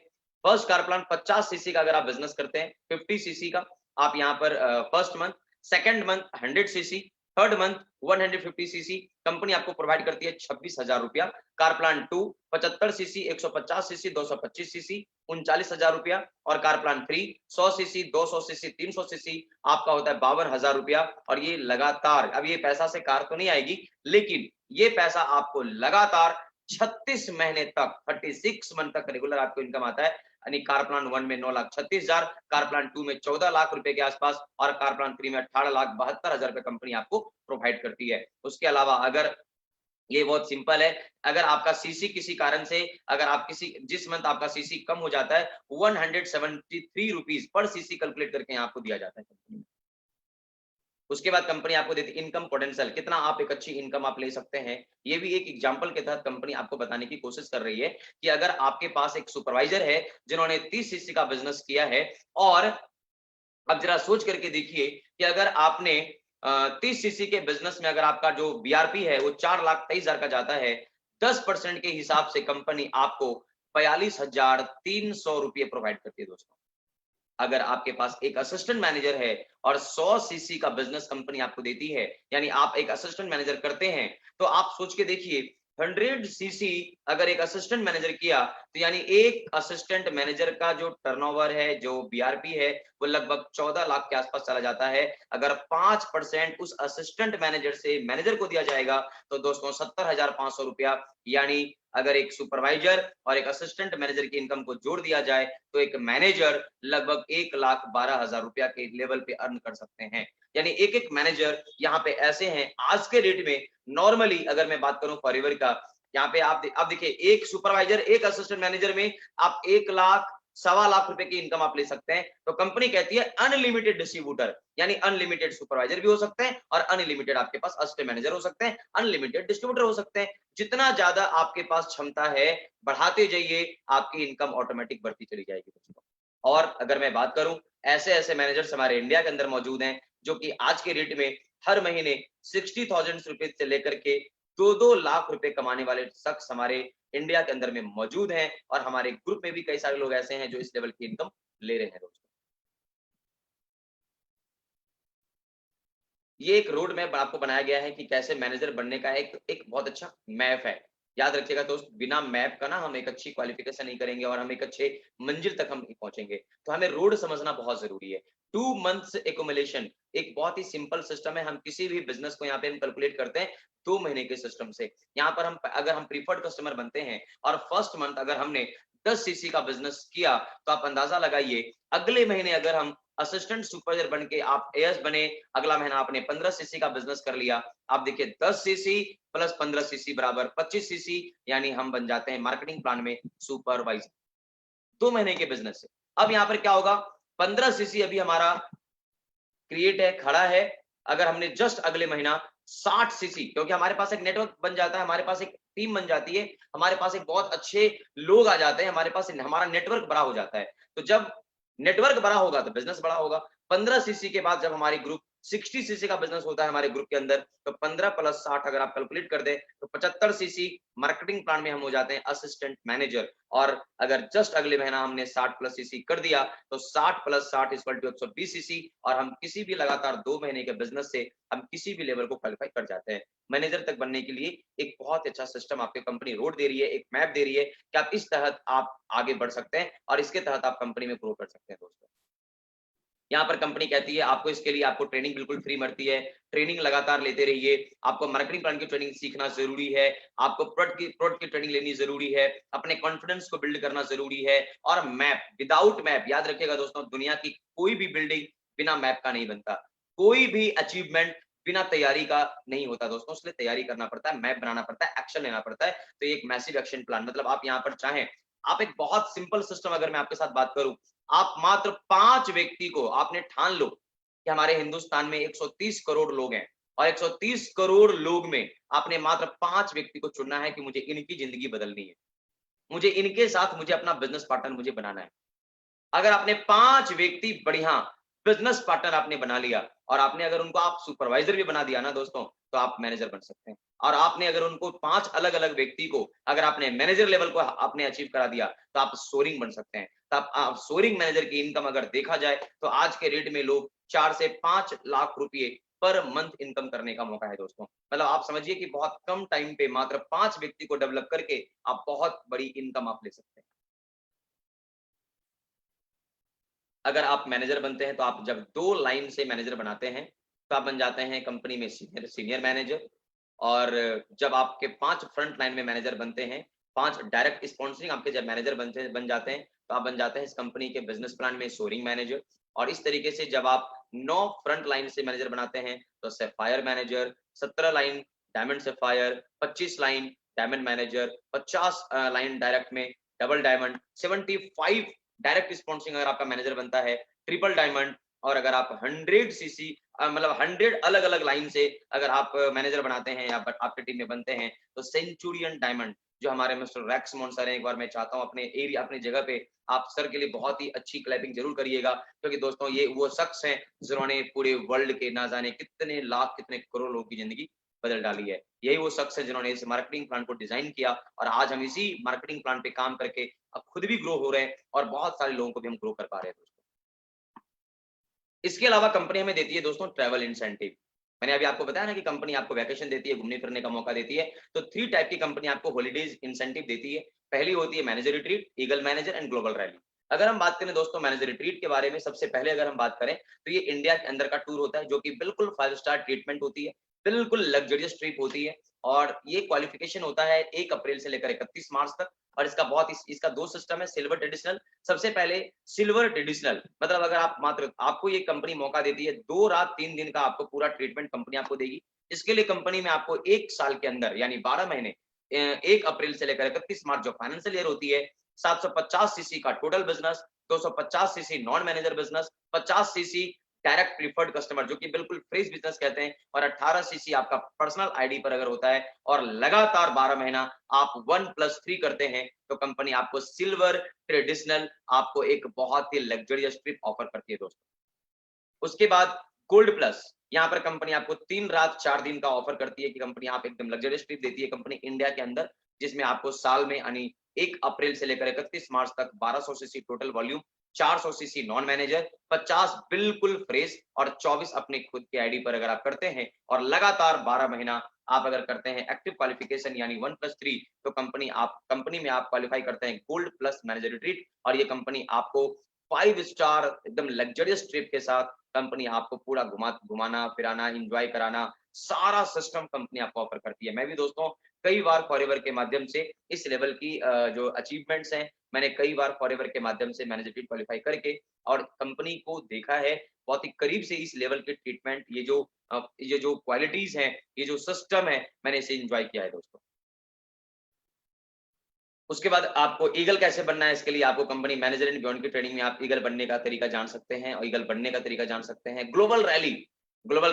A: फर्स्ट कार प्लान 50 सीसी का अगर आप बिजनेस करते हैं, 50 सीसी का आप यहाँ पर first month, second month 100 CC, third month 150 CC company आपको प्रोवाइड करती है 26,000 रुपया। Car plan 2 75 CC, 150 CC, 225 CC 39,000 रुपया। और car plan 3 100 CC, 200 CC, 300 CC आपका होता है 52,000 रुपया। और ये लगातार, अब ये पैसा से कार तो नहीं आएगी, लेकिन ये पैसा आपको लगातार 36 महीने तक, 36 मंथ तक रेगुलर आपको इनकम आता है। यानी कार प्लान 1 में 9,36,000, कार प्लान 2 में 14 लाख रुपए के आसपास और कार प्लान 3 में 18,72,000 रुपए कंपनी आपको प्रोवाइड करती है। उसके अलावा अगर ये बहुत सिंपल है, अगर आपका सीसी किसी कारण से, अगर आप किसी जिस मंथ आपका सीसी कम हो जाता है, 173 रुपीज पर सीसी कैलकुलेट करके यहाँ आपको दिया जाता है कंपनी में। उसके बाद कंपनी आपको देती है इनकम पोटेंशियल, कितना आप एक अच्छी इनकम आप ले सकते हैं। ये भी एक एग्जांपल के तहत कंपनी आपको बताने की कोशिश कर रही है कि अगर आपके पास एक सुपरवाइजर है जिन्होंने 30 सीसी का बिजनेस किया है, और अब जरा सोच करके देखिए कि अगर आपने 30 सीसी के बिजनेस में अगर आपका जो बीआरपी है वो 4,23,000 का जाता है, 10% के हिसाब से कंपनी आपको 42,300 रुपये प्रोवाइड करती है दोस्तों। अगर आपके पास एक असिस्टेंट मैनेजर है और 100 सीसी का बिजनेस कंपनी आपको देती है, यानी आप एक असिस्टेंट मैनेजर करते हैं, तो आप सोच के देखिए 100 सीसी अगर एक असिस्टेंट मैनेजर किया, तो यानी एक असिस्टेंट मैनेजर का जो टर्नओवर है, जो बीआरपी है, वो लगभग 14 लाख के आसपास चला जाता है। अगर 5% उस असिस्टेंट मैनेजर से मैनेजर को दिया जाएगा तो दोस्तों 70,500 रुपया, यानी अगर एक सुपरवाइजर और एक असिस्टेंट मैनेजर की इनकम को जोड़ दिया जाए तो एक मैनेजर लगभग 1,12,000 रुपया के लेवल पे अर्न कर सकते हैं। यानी एक एक मैनेजर यहाँ पे ऐसे हैं आज के डेट में, नॉर्मली अगर मैं बात करूं फॉरएवर का, यहाँ पे आप देखिए एक सुपरवाइजर एक असिस्टेंट मैनेजर में आप 1,00,000 ₹1.25 लाख की इनकम आप ले सकते हैं। तो कंपनी कहती है अनलिमिटेड डिस्ट्रीब्यूटर, यानी अनलिमिटेड सुपरवाइजर भी हो सकते हैं और अनलिमिटेड आपके पास असिस्टेंट मैनेजर हो सकते हैं, अनलिमिटेड डिस्ट्रीब्यूटर हो सकते हैं। जितना ज्यादा आपके पास क्षमता है बढ़ाते जाइए, आपकी इनकम ऑटोमेटिक बढ़ती चली जाएगी दोस्तों। और अगर मैं बात करूं, ऐसे ऐसे मैनेजर्स हमारे इंडिया के अंदर मौजूद हैं जो कि आज के रेट में हर महीने 60,000 रुपए से लेकर के 2-2 लाख रुपए कमाने वाले शख्स हमारे इंडिया के अंदर में मौजूद हैं और हमारे ग्रुप में भी कई सारे लोग ऐसे हैं जो इस लेवल की इनकम ले रहे हैं दोस्तों। ये एक रोड मैप आपको बनाया गया है कि कैसे मैनेजर बनने का एक एक बहुत अच्छा मैप है। याद रखिएगा दोस्त, बिना मैप का ना हम एक अच्छी क्वालिफिकेशन नहीं करेंगे और हम एक अच्छे मंजिल तक हम नहीं पहुंचेंगे। तो हमें रोड समझना बहुत जरूरी है। 2 मंथ्स एक्युमुलेशन एक बहुत ही सिंपल सिस्टम है। हम किसी भी बिजनेस को यहाँ पे हम कैलकुलेट करते हैं 2 महीने के सिस्टम से। यहाँ पर हम अगर हम प्रीफर्ड कस्टमर बनते हैं और फर्स्ट मंथ अगर हमने 10 सीसी का बिजनेस किया, तो आप अंदाजा लगाइए अगले महीने अगर हम असिस्टेंट सुपरवाइजर बन के आप एएस बने, अगला महीना आपने 15 सीसी का बिजनेस कर लिया। आप देखिए 10 सीसी प्लस 15 सीसी बराबर 25 सीसी, यानी हम बन जाते हैं मार्केटिंग प्लान में सुपरवाइजर 2 महीने के बिजनेस से। अब यहाँ पर क्या होगा, 15 सीसी अभी हमारा क्रिएट है, खड़ा है। अगर हमने जस्ट अगले महीना 60 सीसी, क्योंकि हमारे पास एक नेटवर्क बन जाता है, हमारे पास एक टीम बन जाती है, हमारे पास एक बहुत अच्छे लोग आ जाते हैं, हमारे पास हमारा नेटवर्क बड़ा हो जाता है। तो जब नेटवर्क बड़ा होगा तो बिजनेस बड़ा होगा। 15 सीसी के बाद जब हमारी ग्रुप 60 सीसी का बिजनेस होता है हमारे ग्रुप के अंदर, तो 15 प्लस 60 अगर आप कैलकुलेट कर दें तो 75 सीसी मार्केटिंग प्लान में हम हो जाते हैं असिस्टेंट मैनेजर। और अगर जस्ट अगले महीना हमने 60 प्लस सीसी कर दिया तो 60 प्लस 60 इक्वल टू 120 सीसी, और हम किसी भी लगातार 2 महीने के बिजनेस से हम किसी भी लेवल को क्वालिफाई कर जाते हैं। मैनेजर तक बनने के लिए एक बहुत अच्छा सिस्टम आपकी कंपनी रोड दे रही है, एक मैप दे रही है कि आप इस तहत आप आगे बढ़ सकते हैं और इसके तहत आप कंपनी में ग्रो कर सकते हैं दोस्तों। यहाँ पर कंपनी कहती है आपको इसके लिए आपको ट्रेनिंग बिल्कुल फ्री मिलती है। ट्रेनिंग लगातार लेते रहिए। आपको मार्केटिंग प्लान की ट्रेनिंग सीखना जरूरी है। आपको प्रोडक्ट की ट्रेनिंग लेनी जरूरी है। अपने कॉन्फिडेंस को बिल्ड करना जरूरी है। और मैप, विदाउट मैप, याद रखिएगा दोस्तों, दुनिया की कोई भी बिल्डिंग बिना मैप का नहीं बनता। कोई भी अचीवमेंट बिना तैयारी का नहीं होता दोस्तों। इसलिए तैयारी करना पड़ता है, मैप बनाना पड़ता है, एक्शन लेना पड़ता है। तो एक मैसिव एक्शन प्लान, मतलब आप यहाँ पर चाहें, आप एक बहुत सिंपल सिस्टम अगर मैं आपके साथ बात करूं, आप मात्र 5 व्यक्ति को आपने ठान लो कि हमारे हिंदुस्तान में 130 करोड़ लोग हैं और 130 करोड़ लोग में आपने मात्र 5 व्यक्ति को चुनना है कि मुझे इनकी जिंदगी बदलनी है, मुझे इनके साथ मुझे अपना बिजनेस पार्टनर मुझे बनाना है। अगर आपने 5 व्यक्ति बढ़िया बिजनेस पार्टनर आपने बना लिया और आपने अगर उनको आप सुपरवाइजर भी बना दिया ना दोस्तों, तो आप मैनेजर बन सकते हैं। और आपने अगर उनको 5 अलग-अलग व्यक्ति को अगर आपने मैनेजर लेवल को आपने अचीव करा दिया, तो आप सोरिंग बन सकते हैं। तो आप सोरिंग मैनेजर की इनकम अगर देखा जाए तो आज के रेट में लोग 4 से 5 लाख रुपए पर मंथ इनकम करने का मौका है दोस्तों। मतलब आप समझिए कि बहुत कम टाइम पे मात्र 5 व्यक्ति को डेवलप करके आप बहुत बड़ी इनकम आप ले सकते हैं। अगर आप मैनेजर बनते हैं तो आप जब 2 लाइन से मैनेजर बनाते हैं तो आप बन जाते हैं कंपनी में सीनियर सीनियर मैनेजर। और जब आपके 5 फ्रंट लाइन में मैनेजर बनते हैं, 5 डायरेक्ट स्पॉन्सरिंग आपके जब मैनेजर बन जाते हैं, तो आप बन जाते हैं इस कंपनी के बिजनेस प्लान में सोरिंग मैनेजर। और इस तरीके से जब आप 9 फ्रंट लाइन से मैनेजर बनाते हैं तो sapphire manager, 17 line diamond sapphire, 25 line diamond manager, 50 line direct में डबल डायमंड, 75 डायरेक्ट स्पॉन्सरिंग अगर आपका मैनेजर बनता है ट्रिपल डायमंड। और अगर आप 100 सीसी मतलब 100 अलग अलग लाइन से अगर आप मैनेजर बनाते हैं या आपके टीम में बनते हैं तो सेंचुरियन डायमंड, जो हमारे मिस्टर रैक्स मोन सर हैं, एक बार मैं चाहता हूं अपने एरिया अपनी जगह पे आप सर के लिए बहुत ही अच्छी क्लैपिंग जरूर करिएगा, क्योंकि दोस्तों ये वो शख्स हैं जिन्होंने पूरे वर्ल्ड के ना जाने कितने लाख कितने करोड़ लोगों की जिंदगी बदल डाली है। यही वो शख्स है जिन्होंने इस मार्केटिंग प्लान को डिजाइन किया और आज हम इसी मार्केटिंग प्लान पे काम करके अब खुद भी ग्रो हो रहे हैं और बहुत सारे लोगों को भी हम ग्रो कर पा रहे हैं दोस्तों। इसके अलावा कंपनी हमें देती है दोस्तों ट्रैवल इंसेंटिव। मैंने अभी आपको बताया ना कि कंपनी आपको वैकेशन देती है, घूमने फिरने का मौका देती है। तो 3 टाइप की कंपनी आपको हॉलिडेज इंसेंटिव देती है। पहली होती है manager retreat, eagle manager and global rally. अगर हम बात करें दोस्तों मैनेजर रिट्रीट के बारे में, सबसे पहले अगर हम बात करें तो ये इंडिया के अंदर का टूर होता है जो कि बिल्कुल 5 स्टार ट्रीटमेंट होती है, बिल्कुल लग्जरियस ट्रिप होती है। और ये क्वालिफिकेशन होता है 1 अप्रैल से लेकर 31 मार्च तक। और इसका बहुत इसका 2 सिस्टम है, सिल्वर ट्रेडिशनल। सबसे पहले सिल्वर ट्रेडिशनल, मतलब अगर आप मात्र आपको ये कंपनी मौका देती है 2 रात 3 दिन का आपको पूरा ट्रीटमेंट कंपनी आपको देगी। इसके लिए कंपनी में आपको 1 साल के अंदर यानी 12 महीने 1 अप्रैल से लेकर 31 मार्च जो फाइनेंशियल ईयर होती है, 750 सीसी का total business, 250 CC non manager business, 50 CC direct preferred customer जो कि बिल्कुल फ्रेश बिजनेस कहते हैं, और 18 सीसी आपका पर्सनल आईडी पर अगर होता है और लगातार 12 महीना आप 1+3 करते हैं तो कंपनी आपको सिल्वर ट्रेडिशनल आपको एक बहुत ही लग्जरियस ट्रिप ऑफर करती है दोस्तों। उसके बाद गोल्ड प्लस, यहाँ पर कंपनी आपको 3 रात 4 दिन का ऑफर करती है कि कंपनी आप एकदम लग्जरियस ट्रिप देती है कंपनी इंडिया के अंदर, जिसमें आपको साल में यानी 1 अप्रैल से लेकर 31 मार्च तक 1200 CC total volume, 400 CC non manager, 50 बिल्कुल फ्रेश और 24 अपने खुद के आईडी पर अगर आप करते हैं और लगातार 12 महीना आप अगर करते हैं एक्टिव क्वालिफिकेशन यानी 1+3 तो कंपनी में आप क्वालिफाई करते हैं गोल्ड प्लस मैनेजर रिट्रीट, और ये कंपनी आपको 5 स्टार एकदम लग्जरियस ट्रिप के साथ कंपनी आपको पूरा घुमाना फिराना एंजॉय कराना सारा सिस्टम कंपनी आपको ऑफर करती है। मैं भी दोस्तों कई बार फॉरएवर के माध्यम से इस लेवल की जो अचीवमेंट्स हैं मैंने कई बार फॉरएवर के माध्यम से मैनेजर क्वालिफाई करके और कंपनी को देखा है बहुत ही करीब से इस लेवल के ट्रीटमेंट, ये जो क्वालिटीज हैं, ये जो सिस्टम है, मैंने इसे एंजॉय किया है दोस्तों। उसके बाद आपको ईगल कैसे बनना है, इसके लिए आपको कंपनी मैनेजर एंड बियॉन्ड की ट्रेनिंग में आप ईगल बनने का तरीका जान सकते हैं और ईगल बनने का तरीका जान सकते हैं। ग्लोबल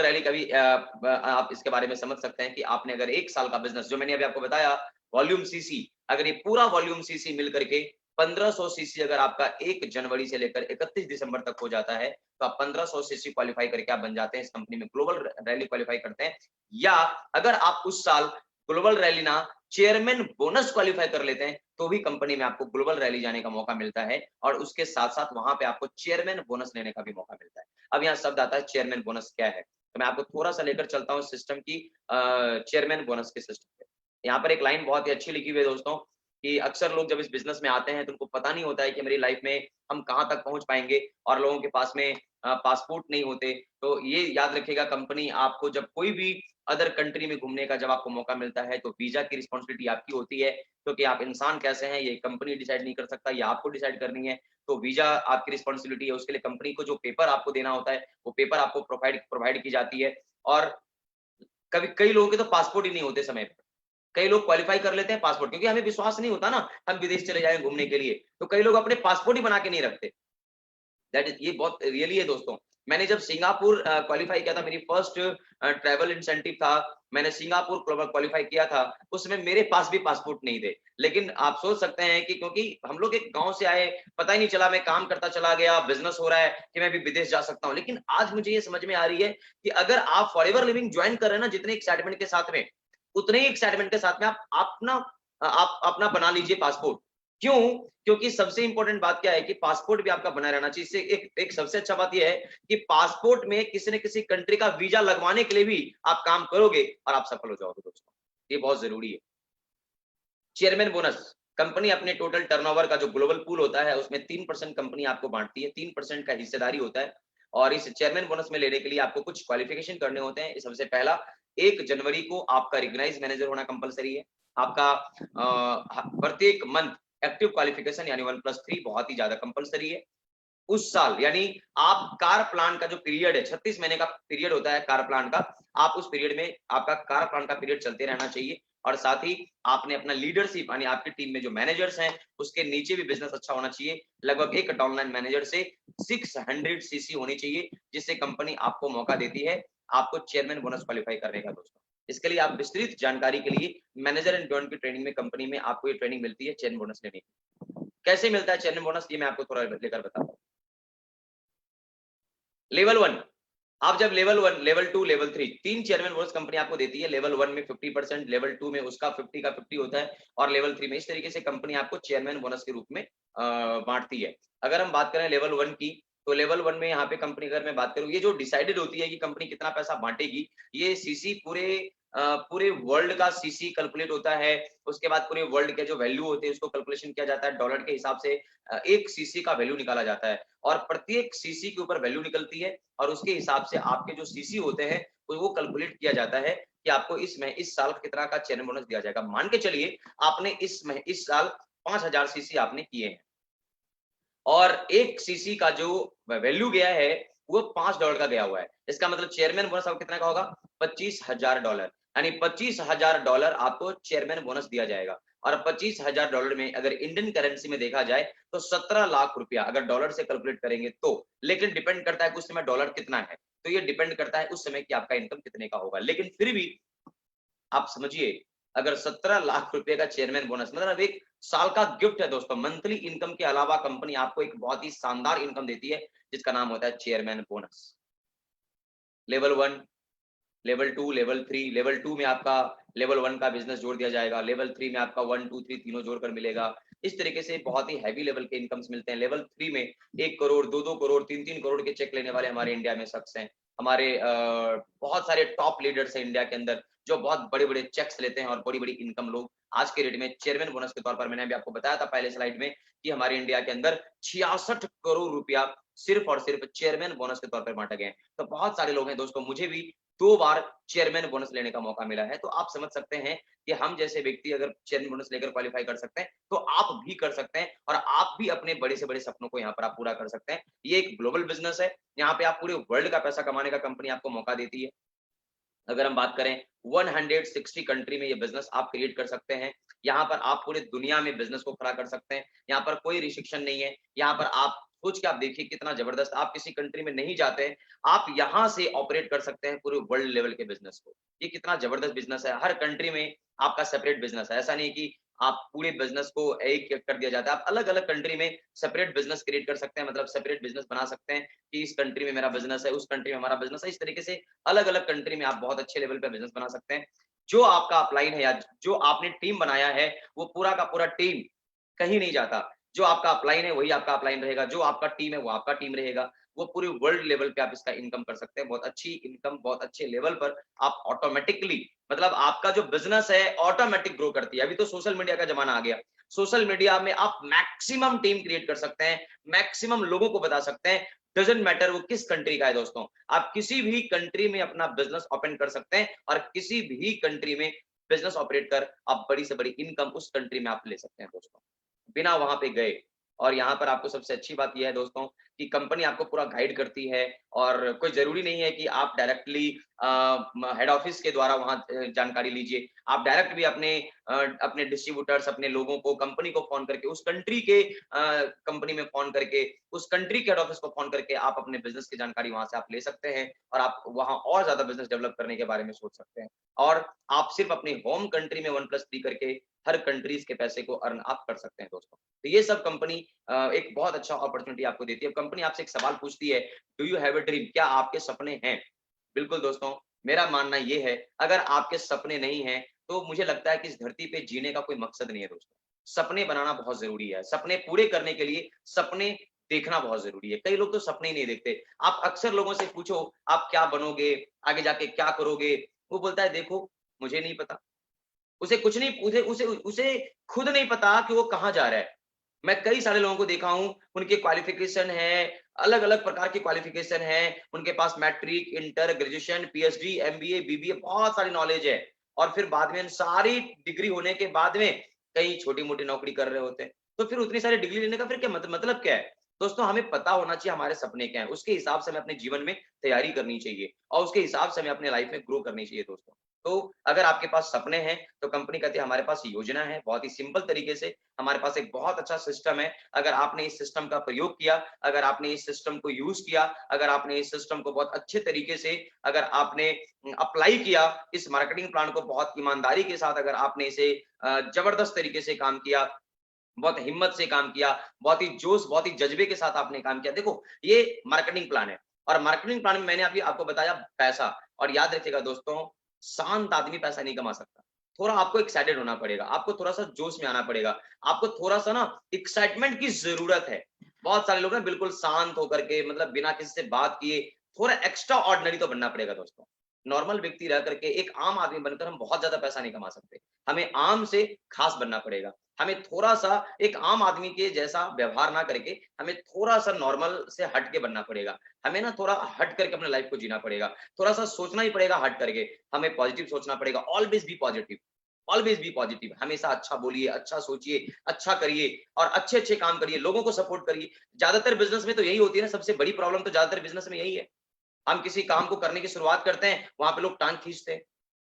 A: रैली का भी आप इसके बारे में समझ सकते हैं कि आपने अगर 1 साल का बिजनेस जो मैंने अभी आपको बताया वॉल्यूम सीसी, अगर ये पूरा वॉल्यूम सीसी मिल करके 1500 सीसी अगर आपका 1 जनवरी से लेकर 31 दिसंबर तक हो जाता है तो आप 1500 सीसी क्वालिफाई करके आप बन जाते हैं, इस कंपनी में ग्लोबल रैली क्वालिफाई करते हैं। या अगर आप उस साल ग्लोबल रैली ना चेयरमैन बोनस क्वालिफाई कर लेते हैं तो भी कंपनी में आपको ग्लोबल रैली जाने का मौका मिलता है और उसके साथ साथ वहां पे आपको चेयरमैन बोनस लेने का भी मौका मिलता है। अब यहाँ शब्द आता है चेयरमैन बोनस क्या है, तो मैं आपको थोड़ा सा लेकर चलता हूँ सिस्टम की चेयरमैन बोनस के सिस्टम पे। यहाँ पर एक लाइन बहुत ही अच्छी लिखी हुई है दोस्तों कि अक्सर लोग जब इस बिजनेस में आते हैं तो उनको पता नहीं होता है कि मेरी लाइफ में हम कहाँ तक पहुंच पाएंगे, और लोगों के पास में पासपोर्ट नहीं होते। तो ये याद रखिएगा कंपनी आपको जब कोई भी अदर कंट्री में घूमने का जब आपको मौका मिलता है तो वीजा की रिस्पॉन्सिबिलिटी आपकी होती है, क्योंकि आप इंसान कैसे हैं ये कंपनी डिसाइड नहीं कर सकता, ये आपको डिसाइड करनी है। तो वीजा आपकी रिस्पॉन्सिबिलिटी है, उसके लिए कंपनी को जो पेपर आपको देना होता है वो पेपर आपको प्रोवाइड की जाती है। और कभी कई लोगों के तो पासपोर्ट ही नहीं होते समय पर, कई लोग क्वालिफाई कर लेते हैं पासपोर्ट, क्योंकि हमें विश्वास नहीं होता ना हम विदेश चले जाएं घूमने के लिए, तो कई लोग अपने पासपोर्ट ही बना के नहीं रखते। दैट इज ये बहुत रियली है दोस्तों। मैंने जब सिंगापुर क्वालिफाई किया था, मेरी फर्स्ट ट्रैवल इंसेंटिव था, मैंने सिंगापुर क्वालिफाई किया था, उसमें मेरे पास भी पासपोर्ट नहीं थे। लेकिन आप सोच सकते हैं कि क्योंकि हम लोग एक गांव से आए, पता ही नहीं चला, मैं काम करता चला गया, बिजनेस हो रहा है कि मैं भी विदेश जा सकता हूँ। लेकिन आज मुझे ये समझ में आ रही है कि अगर आप फॉरएवर लिविंग ज्वाइन कर रहे हैं ना, जितने एक्साइटमेंट के साथ में, उतने ही एक्साइटमेंट के साथ में आप अपना बना लीजिए पासपोर्ट। क्यों? क्योंकि सबसे इंपॉर्टेंट बात क्या है कि पासपोर्ट भी आपका बना रहना चाहिए। इससे एक सबसे अच्छा बात यह है कि पासपोर्ट में किसी न किसी कंट्री का वीजा लगवाने के लिए भी आप काम करोगे और आप सफल हो जाओगे दोस्तों, ये बहुत जरूरी है। चेयरमैन बोनस, कंपनी अपने टोटल टर्नओवर का जो ग्लोबल पूल होता है उसमें 3% कंपनी आपको बांटती है, 3% का हिस्सेदारी होता है। और इस चेयरमैन बोनस में लेने के लिए आपको कुछ क्वालिफिकेशन करने होते हैं। सबसे पहला, 1 जनवरी को आपका रिकग्नाइज मैनेजर होना कंपलसरी है। आपका प्रत्येक मंथ एक्टिव क्वालिफिकेशन यानी 1+3 बहुत ही ज्यादा कंपलसरी है। उस साल यानी आप कार प्लान का जो पीरियड है, 36 महीने का पीरियड होता है कार प्लान का, आप उस पीरियड में आपका कार प्लान का पीरियड चलते रहना चाहिए। और साथ ही आपने अपना लीडरशिप यानी आपकी टीम में जो मैनेजर्स हैं उसके नीचे भी बिजनेस अच्छा होना चाहिए। लगभग एक डाउनलाइन मैनेजर से 600 सीसी होनी चाहिए, जिससे कंपनी आपको मौका देती है आपको चेयरमैन बोनस क्वालिफाई करने का दोस्तों। इसके लिए आप विस्तृत जानकारी के लिए मैनेजर एंड बियॉन्ड की ट्रेनिंग में कंपनी में आपको ये ट्रेनिंग मिलती है चेयरमैन बोनस लेने की। कैसे मिलता है चेयरमैन बोनस, ये मैं आपको थोड़ा लेकर बताता हूँ। लेवल 1, आप जब लेवल 1, लेवल 2, लेवल 3 तीन चेयरमैन बोनस कंपनी आपको देती है। लेवल 1 में 50%, लेवल 2 में उसका 50 का 50 होता है, और लेवल 3 में इस तरीके से कंपनी आपको चेयरमैन बोनस के रूप में बांटती है। अगर हम बात करें लेवल 1 की, तो लेवल 1 में यहाँ पे कंपनी, अगर मैं बात करूँ, ये जो डिसाइडेड होती है कि कंपनी कितना पैसा बांटेगी, ये सीसी पूरे वर्ल्ड का सीसी कैलकुलेट होता है। उसके बाद पूरे वर्ल्ड के जो वैल्यू होते हैं उसको कैलकुलेशन किया जाता है, डॉलर के हिसाब से एक सीसी का वैल्यू निकाला जाता है, और प्रत्येक सीसी के ऊपर वैल्यू निकलती है और उसके हिसाब से आपके जो सीसी होते हैं वो कैलकुलेट किया जाता है कि आपको इस साल कितना का चेयरमैन बोनस दिया जाएगा। मान के चलिए आपने इस साल 5000 सीसी आपने किए हैं और एक सीसी का जो वैल्यू गया है वो $5 का गया हुआ है। इसका मतलब चेयरमैन बोनस आपको कितना का होगा? $25,000, यानी $25,000 आपको चेयरमैन बोनस दिया जाएगा। और $25,000 में अगर इंडियन करेंसी में देखा जाए तो 17 लाख रुपया अगर डॉलर से कैलकुलेट करेंगे तो, लेकिन डिपेंड करता है कि उस समय डॉलर कितना है, तो ये डिपेंड करता है उस समय की आपका इनकम कितने का होगा। लेकिन फिर भी आप समझिए, अगर 17 लाख रुपए का चेयरमैन बोनस मतलब एक साल का गिफ्ट है दोस्तों। मंथली इनकम के अलावा कंपनी आपको एक बहुत ही शानदार इनकम देती है जिसका नाम होता है chairman bonus. Level 1, level 2, level 3, level 2 में आपका लेवल 1 का बिजनेस जोड़ दिया जाएगा, लेवल 3 में आपका 1, 2, 3 तीनों जोड़कर मिलेगा। इस तरीके से बहुत ही हैवी लेवल के इनकम्स मिलते हैं। लेवल 3 में 1 करोड़, 2-2 करोड़, 3-3 करोड़ के चेक लेने वाले हमारे इंडिया में शख्स हैं। हमारे बहुत सारे टॉप लीडर्स हैं इंडिया के अंदर जो बहुत बड़े-बड़े चेक्स लेते हैं और बड़ी-बड़ी इनकम लोग आज के डेट में चेयरमैन बोनस के तौर पर, मैंने अभी आपको बताया था पहले स्लाइड में कि हमारे इंडिया के अंदर 66 करोड़ रुपया सिर्फ और सिर्फ चेयरमैन बोनस के तौर पर बांटा गया है। तो बहुत सारे लोग हैं दोस्तों, मुझे भी 2 बार चेयरमैन बोनस लेने का मौका मिला है। तो आप समझ सकते हैं कि हम जैसे व्यक्ति अगर चेयरमैन बोनस लेकर क्वालीफाई कर सकते हैं, तो आप भी कर सकते हैं और आप भी अपने बड़े से बड़े सपनों को यहाँ पर आप पूरा कर सकते हैं। ये एक ग्लोबल बिज़नेस है, यहाँ पे आप पूरे वर्ल्ड का पैसा कमाने का कंपनी आपको मौका देती है। अगर हम बात करें 160 कंट्री में ये बिज़नेस आप क्रिएट कर सकते हैं। यहाँ पर आप पूरे दुनिया में बिज़नेस को खड़ा कर सकते हैं। यहाँ पर कोई रिस्ट्रिक्शन नहीं है। यहाँ पर आप सोच के आप देखिए कितना ज़बरदस्त, आप किसी कंट्री में नहीं जाते हैं, आप यहाँ से ऑपरेट कर सकते हैं पूरे वर्ल्ड लेवल के बिज़नेस को। ये कितना ज़बरदस्त बिज़नेस है। हर कंट्री में आपका सेपरेट बिज़नेस है। ऐसा नहीं है कि आप पूरे बिज़नेस को एक कर दिया जाता है। आप अलग-अलग कंट्री में सेपरेट बिज़नेस क्रिएट कर सकते हैं, मतलब सेपरेट बिज़नेस बना सकते हैं कि इस कंट्री में मेरा बिज़नेस है, उस कंट्री में हमारा बिज़नेस है। इस तरीके से अलग-अलग कंट्री में आप बहुत अच्छे लेवल पे बिज़नेस बना सकते हैं। जो आपका अपलाइन है या जो आपने टीम बनाया है, वो पूरा का पूरा टीम कहीं नहीं जाता। जो आपका अपलाइन है, वही आपका अपलाइन रहेगा। जो आपका टीम है, वो आपका टीम रहेगा। वो पूरे वर्ल्ड लेवल पे आप इसका इनकम कर सकते हैं। बहुत अच्छी इनकम, बहुत अच्छे लेवल पर आप ऑटोमैटिकली, मतलब आपका जो बिज़नेस है ऑटोमैटिक ग्रो करती है। अभी तो सोशल मीडिया का ज़माना आ गया। सोशल मीडिया में आप मैक्सिमम टीम क्रिएट कर सकते हैं, मैक्सिमम लोगों को बता सकते हैं। डज़न्ट मैटर वो किस कंट्री का है दोस्तों। आप किसी भी कंट्री में अपना बिज़नेस ओपन कर सकते हैं और किसी भी कंट्री में बिज़नेस ऑपरेट कर आप बड़ी से बड़ी इनकम उस कंट्री में आप ले सकते हैं दोस्तों, बिना वहाँ पे गए। और यहाँ पर आपको सबसे अच्छी बात ये है दोस्तों कि कंपनी आपको पूरा गाइड करती है और कोई ज़रूरी नहीं है कि आप डायरेक्टली हेड ऑफिस के द्वारा वहाँ जानकारी लीजिए। आप डायरेक्ट भी अपने डिस्ट्रीब्यूटर्स, अपने लोगों को, कंपनी को फ़ोन करके, उस कंट्री के कंपनी में फ़ोन करके, उस कंट्री के हेड ऑफिस को फ़ोन करके आप अपने बिज़नेस की जानकारी वहाँ से आप ले सकते हैं और आप वहाँ और ज़्यादा बिज़नेस डेवलप करने के बारे में सोच सकते हैं। और आप सिर्फ़ अपनी होम कंट्री में 1+3 करके हर कंट्रीज़ के पैसे को अर्न आप कर सकते हैं दोस्तों। तो ये सब कंपनी एक बहुत अच्छा अपॉर्च्युनिटी आपको देती है। कंपनी आपसे एक सवाल पूछती है, do you have a dream? क्या आपके सपने हैं? बिल्कुल दोस्तों, मेरा मानना ये है, अगर आपके सपने नहीं हैं, तो मुझे लगता है कि इस धरती पे जीने का कोई मकसद नहीं है दोस्तों। सपने बनाना बहुत ज़रूरी है। सपने पूरे करने के लिए सपने देखना बहुत ज़रूरी है। कई लोग तो सपने ही नहीं देखते। आप अक्सर लोगों से पूछो, आप क्या बनोगे? आगे जाके क्या करोगे? वो बोलता है, देखो, मुझे नहीं पता। उसे कुछ नहीं, उसे उसे उसे खुद नहीं पता कि वो कहाँ जा रहा है। मैं कई सारे लोगों को देखा हूँ, उनके क्वालिफ़िकेशन है, अलग-अलग प्रकार की क्वालिफ़िकेशन है, उनके पास matric, inter, graduation, PhD, MBA, BBA बहुत सारी नॉलेज है और फिर बाद में इन सारी डिग्री होने के बाद में कहीं छोटी-मोटी नौकरी कर रहे होते हैं। तो फिर उतनी सारी डिग्री लेने का फिर क्या मतलब क्या है? दोस्तों, हमें पता होना चाहिए हमारे सपने क्या हैं, उसके हिसाब से हमें अपने जीवन में तैयारी करनी चाहिए और उसके हिसाब से हमें अपने लाइफ़ में ग्रो करनी चाहिए दोस्तों। तो अगर आपके पास सपने हैं, तो कंपनी कहती है हमारे पास योजना है, बहुत ही सिंपल तरीके से हमारे पास एक बहुत अच्छा सिस्टम है। अगर आपने इस सिस्टम का प्रयोग किया, अगर आपने इस सिस्टम को यूज़ किया, अगर आपने इस सिस्टम को बहुत अच्छे तरीके से अगर आपने अप्लाई किया, इस मार्केटिंग प्लान को बहुत ईमानदारी के साथ अगर आपने इसे ज़बरदस्त तरीके से काम किया, बहुत हिम्मत से काम किया, बहुत ही जोश, बहुत ही जज़्बे के साथ आपने काम किया। देखो, ये मार्केटिंग प्लान है और मार्केटिंग प्लान में मैंने अभी आपको बताया पैसा। और याद रखिएगा दोस्तों, शांत आदमी पैसा नहीं कमा सकता। थोड़ा आपको एक्साइटेड होना पड़ेगा, आपको थोड़ा-सा जोश में आना पड़ेगा, आपको थोड़ा-सा ना एक्साइटमेंट की ज़रूरत है। बहुत सारे लोग ना बिल्कुल शांत होकर के, मतलब बिना किसी से बात किए, थोड़ा एक्स्ट्रा ऑर्डिनरी तो बनना पड़ेगा दोस्तों। नॉर्मल व्यक्ति रह करके एक आम आदमी बनकर हम बहुत ज़्यादा पैसा नहीं कमा सकते। हमें आम से खास बनना पड़ेगा। हमें थोड़ा-सा एक आम आदमी के जैसा व्यवहार ना करके, हमें थोड़ा-सा नॉर्मल से हट के बनना पड़ेगा। हमें ना थोड़ा हट करके अपने लाइफ़ को जीना पड़ेगा। थोड़ा-सा सोचना ही पड़ेगा हट करके। हमें पॉज़िटिव सोचना पड़ेगा, always B positive, always B positive. हमेशा अच्छा बोलिए, अच्छा सोचिए, अच्छा करिए और अच्छे-अच्छे काम करिए, लोगों को सपोर्ट करिए। ज़्यादातर बिज़नेस में तो यही होती है ना, सबसे बड़ी प्रॉब्लम तो ज़्यादातर बिज़नेस में यही है। हम किसी काम को करने की शुरुआत करते हैं, वहाँ पे लोग टाँग खींचते हैं।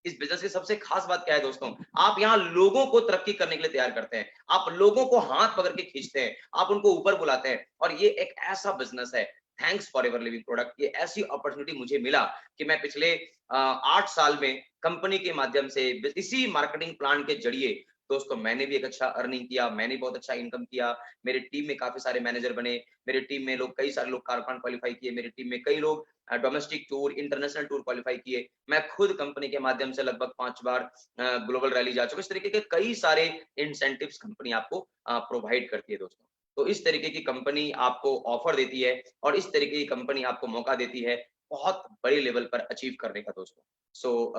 A: इस बिजनेस की सबसे खास बात क्या है दोस्तों, आप यहाँ लोगों को तरक्की करने के लिए तैयार करते हैं, आप लोगों को हाथ पकड़ के खींचते हैं, आप उनको ऊपर बुलाते हैं, और ये एक ऐसा बिजनेस है, thanks for ever living product. ये ऐसी अपॉर्चुनिटी मुझे मिला कि मैं पिछले 8 साल में कंपनी के माध्यम से इसी मार्केटिंग प्लान के जरिए दोस्तों मैंने भी एक अच्छा अर्निंग किया, मैंने बहुत अच्छा इनकम किया, मेरे टीम में काफ़ी सारे मैनेजर बने, मेरे टीम में लोग कई सारे लोग कारखान क्वालीफाई किए, मेरी टीम में कई लोग domestic tour, international tour qualify किए। मैं खुद कंपनी के माध्यम से लगभग 5 बार ग्लोबल रैली जा चुका। इस तरीके के कई सारे इंसेंटिव्स कंपनी आपको प्रोवाइड करती है दोस्तों। तो इस तरीके की कंपनी आपको ऑफर देती है और इस तरीके की कंपनी आपको मौका देती है बहुत बड़े लेवल पर अचीव करने का दोस्तों। So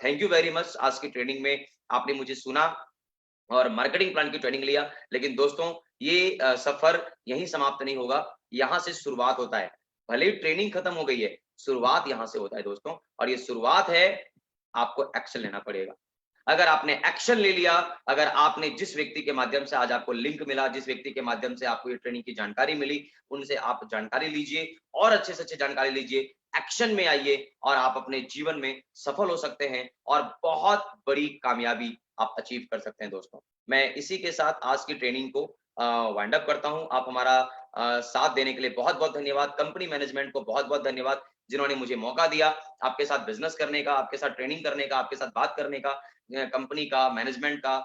A: thank you very much. आज की ट्रेनिंग में आपने मुझे सुना और मार्केटिंग प्लान की ट्रेनिंग लिया। लेकिन दोस्तों ये सफर यहीं समाप्त नहीं होगा, यहाँ से शुरुआत होता है। भले ही ट्रेनिंग खत्म हो गई है, शुरुआत यहाँ से होता है दोस्तों, और ये शुरुआत है, आपको एक्शन लेना पड़ेगा। अगर आपने एक्शन ले लिया, अगर आपने जिस व्यक्ति के माध्यम से आज आपको लिंक मिला, जिस व्यक्ति के माध्यम से आपको ये ट्रेनिंग की जानकारी मिली, उनसे आप जानकारी लीजिए और अच्छे से अच्छे जानकारी लीजिए, एक्शन में आइए और आप अपने जीवन में सफल हो सकते हैं और बहुत बड़ी कामयाबी आप अचीव कर सकते हैं दोस्तों। मैं इसी के साथ आज की ट्रेनिंग को वाइंड अप करता हूँ। आप हमारा साथ देने के लिए बहुत-बहुत धन्यवाद। कंपनी मैनेजमेंट को बहुत-बहुत धन्यवाद, जिन्होंने मुझे मौका दिया आपके साथ बिज़नेस करने का, आपके साथ ट्रेनिंग करने का, आपके साथ बात करने का, कंपनी का, मैनेजमेंट का,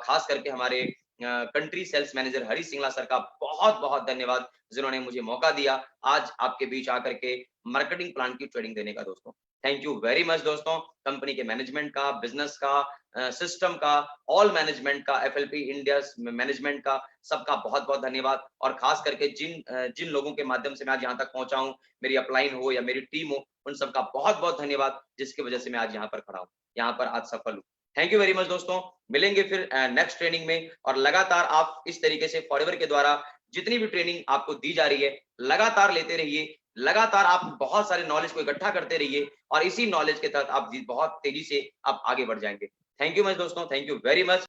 A: खास करके हमारे कंट्री सेल्स मैनेजर हरी सिंगला सर का बहुत-बहुत धन्यवाद, जिन्होंने मुझे मौका दिया आज आपके बीच आकर के मार्केटिंग प्लान की ट्रेनिंग देने का दोस्तों। थैंक यू वेरी मच दोस्तों। कंपनी के मैनेजमेंट का, बिज़नेस का, सिस्टम का, ऑल मैनेजमेंट का, एफएलपी इंडिया मैनेजमेंट का, सबका बहुत-बहुत धन्यवाद। और खास करके जिन लोगों के माध्यम से मैं आज यहाँ तक पहुँचा हूँ, मेरी अपलाइन हो या मेरी टीम हो, उन सबका बहुत-बहुत धन्यवाद, जिसकी वजह से मैं आज यहाँ पर खड़ा हूँ, यहाँ पर आज सफल हूँ। थैंक यू वेरी मच दोस्तों। मिलेंगे फिर नेक्स्ट ट्रेनिंग में, और लगातार आप इस तरीके से फॉरएवर के द्वारा जितनी भी ट्रेनिंग आपको दी जा रही है, लगातार लेते रहिए, लगातार आप बहुत सारे नॉलेज को इकट्ठा करते रहिए, और इसी नॉलेज के तहत आप बहुत तेजी से आप आगे बढ़ जाएँगे। थैंक यू मच दोस्तों, थैंक यू वेरी मच।